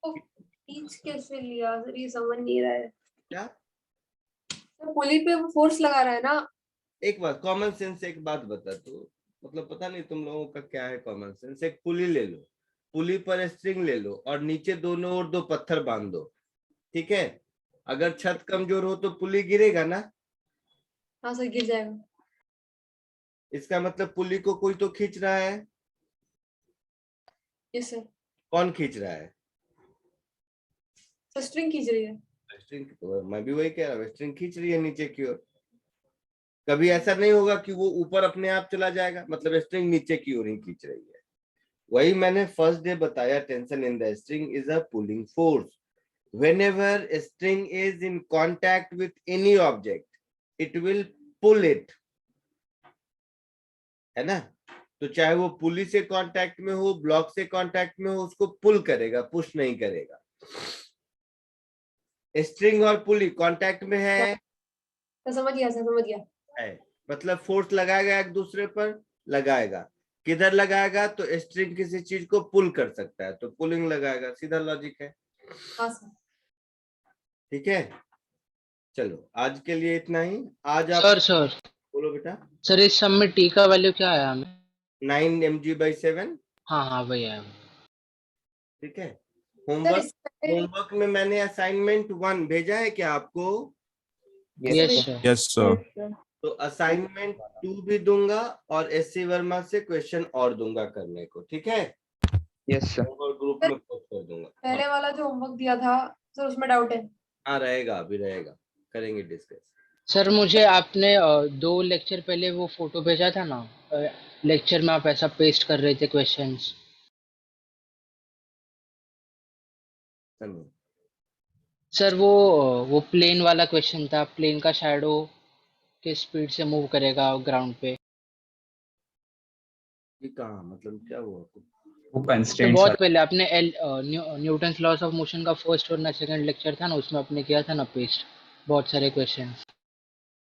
Speaker 5: टीच कैसे लिया सर, ये समझ नहीं रहा है।
Speaker 1: क्या
Speaker 5: तो पुली पे वो फोर्स लगा रहा है ना।
Speaker 1: एक बात कॉमन सेंस, एक बात बता तू, मतलब पता नहीं तुम लोगों का क्या है कॉमन सेंस। एक पुली ले लो, पुली पर स्ट्रिंग ले लो और नीचे दोनों ओर 2 पत्थर बांध दो, ठीक है। अगर छत कमजोर हो तो पुली गिरेगा ना।
Speaker 5: हाँ सर, गिर जाएगा।
Speaker 1: इसका मतलब पुली को कोई तो खींच रहा है।
Speaker 5: Yes sir.
Speaker 1: कौन खींच रहा है?
Speaker 5: सर स्ट्रिंग खींच रही है।
Speaker 1: स्ट्रिंग, तो मैं भी वही कह रहा हूँ, स्ट्रिंग खींच रही है नीचे की ओर। कभी ऐसा नहीं होगा कि वो ऊपर अपने आप चला जाएगा, मतलब स्ट्रिंग नीचे की ओर ही खींच रही है। वही मैंने फर्स्ट डे बताया, tension in the string is a pulling force. whenever a string is in contact with any object, it will pull it, है ना। तो चाहे वो पुली से कांटेक्ट में हो, ब्लॉक से कांटेक्ट में हो, उसको पुल करेगा, पुश नहीं करेगा। स्ट्रिंग और पुली कांटेक्ट में है,
Speaker 5: तो समझ गया सर, समझ गया।
Speaker 1: है, मतलब फोर्स लगाएगा एक दूसरे पर, लगाएगा। किधर लगाएगा? तो स्ट्रिंग किसी चीज को पुल कर सकता है तो पुलिंग लगाएगा, सीधा लॉजिक है।
Speaker 5: हाँ सर।
Speaker 1: ठीक है, चलो आज के लिए इतना ही। आज आप
Speaker 2: सर
Speaker 1: बोलो बेटा।
Speaker 2: सर इस सब में टी का वैल्यू क्या आया हमें?
Speaker 1: 9 mg/7।
Speaker 2: हाँ वही आया।
Speaker 1: ठीक है।
Speaker 5: सर
Speaker 1: होमवर्क में मैंने असाइनमेंट 1 भेजा है क्या आपको?
Speaker 2: Yes sir.
Speaker 6: Yes sir.
Speaker 1: तो असाइनमेंट 2 भी दूंगा और SC वर्मा से क्वेश्चन और दूंगा करने को, ठीक है।
Speaker 10: Yes sir.
Speaker 1: होमवर्क ग्रुप में पोस्ट कर दूंगा।
Speaker 5: पहले वाला जो होमवर्क दिया था सर, उसमें डाउट है।
Speaker 1: हाँ रहेगा, अभी रहेगा, करेंगे डिस्कस।
Speaker 2: सर मुझे आपने 2 लेक्चर पहले वो फोटो भेजा था ना, लेक्चर में आप ऐसा पेस्ट कर रहे थे क्वेश्चंस। सर वो प्लेन वाला क्वेश्चन था, प्लेन का शैडो किस स्पीड से मूव करेगा ग्राउंड पे।
Speaker 1: ये कहाँ, मतलब क्या हुआ?
Speaker 11: वो
Speaker 2: तो
Speaker 11: कंस्ट्रेंट्स
Speaker 2: बहुत पहले आपने न्यूटन्स लॉस ऑफ मोशन का फर्स्ट और सेकंड लेक्चर था ना, उसमें आपने किया था ना पेस्ट बहुत सारे क्वेश्चन।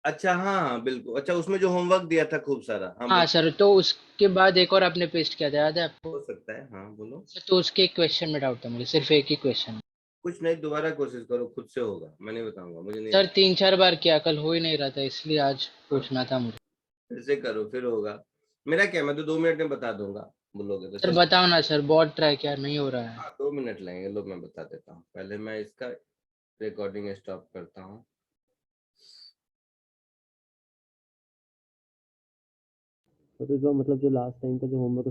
Speaker 1: अच्छा हाँ बिल्कुल, अच्छा उसमें जो होमवर्क दिया था खूब सारा, हाँ
Speaker 2: हाँ
Speaker 1: बोलो।
Speaker 2: सर, तो उसके बाद एक और आपने पेस्ट किया था, याद है आपको?
Speaker 1: हो सकता है, हाँ बोलो।
Speaker 2: तो उसके एक क्वेश्चन में डाउट था मुझे, सिर्फ एक ही क्वेश्चन।
Speaker 1: कुछ नहीं, दोबारा कोशिश करो, खुद से होगा, मैं नहीं बताऊंगा, मुझे नहीं
Speaker 2: सर
Speaker 1: आता।
Speaker 2: 3-4 बार किया, कल हो ही नहीं रहा था, इसलिए आज पूछना था मुझे।
Speaker 1: फिर से करो, फिर होगा। मेरा क्या, मैं तो 2 मिनट में बता दूंगा, बोलोगे तो
Speaker 2: सर
Speaker 1: चलो।
Speaker 2: बताओ ना सर, बहुत ट्राई किया, नहीं हो रहा है।
Speaker 1: हाँ 2 मिनट लगेंगे, लो मैं बता देता हूँ। पहले मैं इसका रिकॉर्डिंग स्टॉप करता हूँ।
Speaker 9: तो जो मतलब जो लास्ट टाइम का जो होमवर्क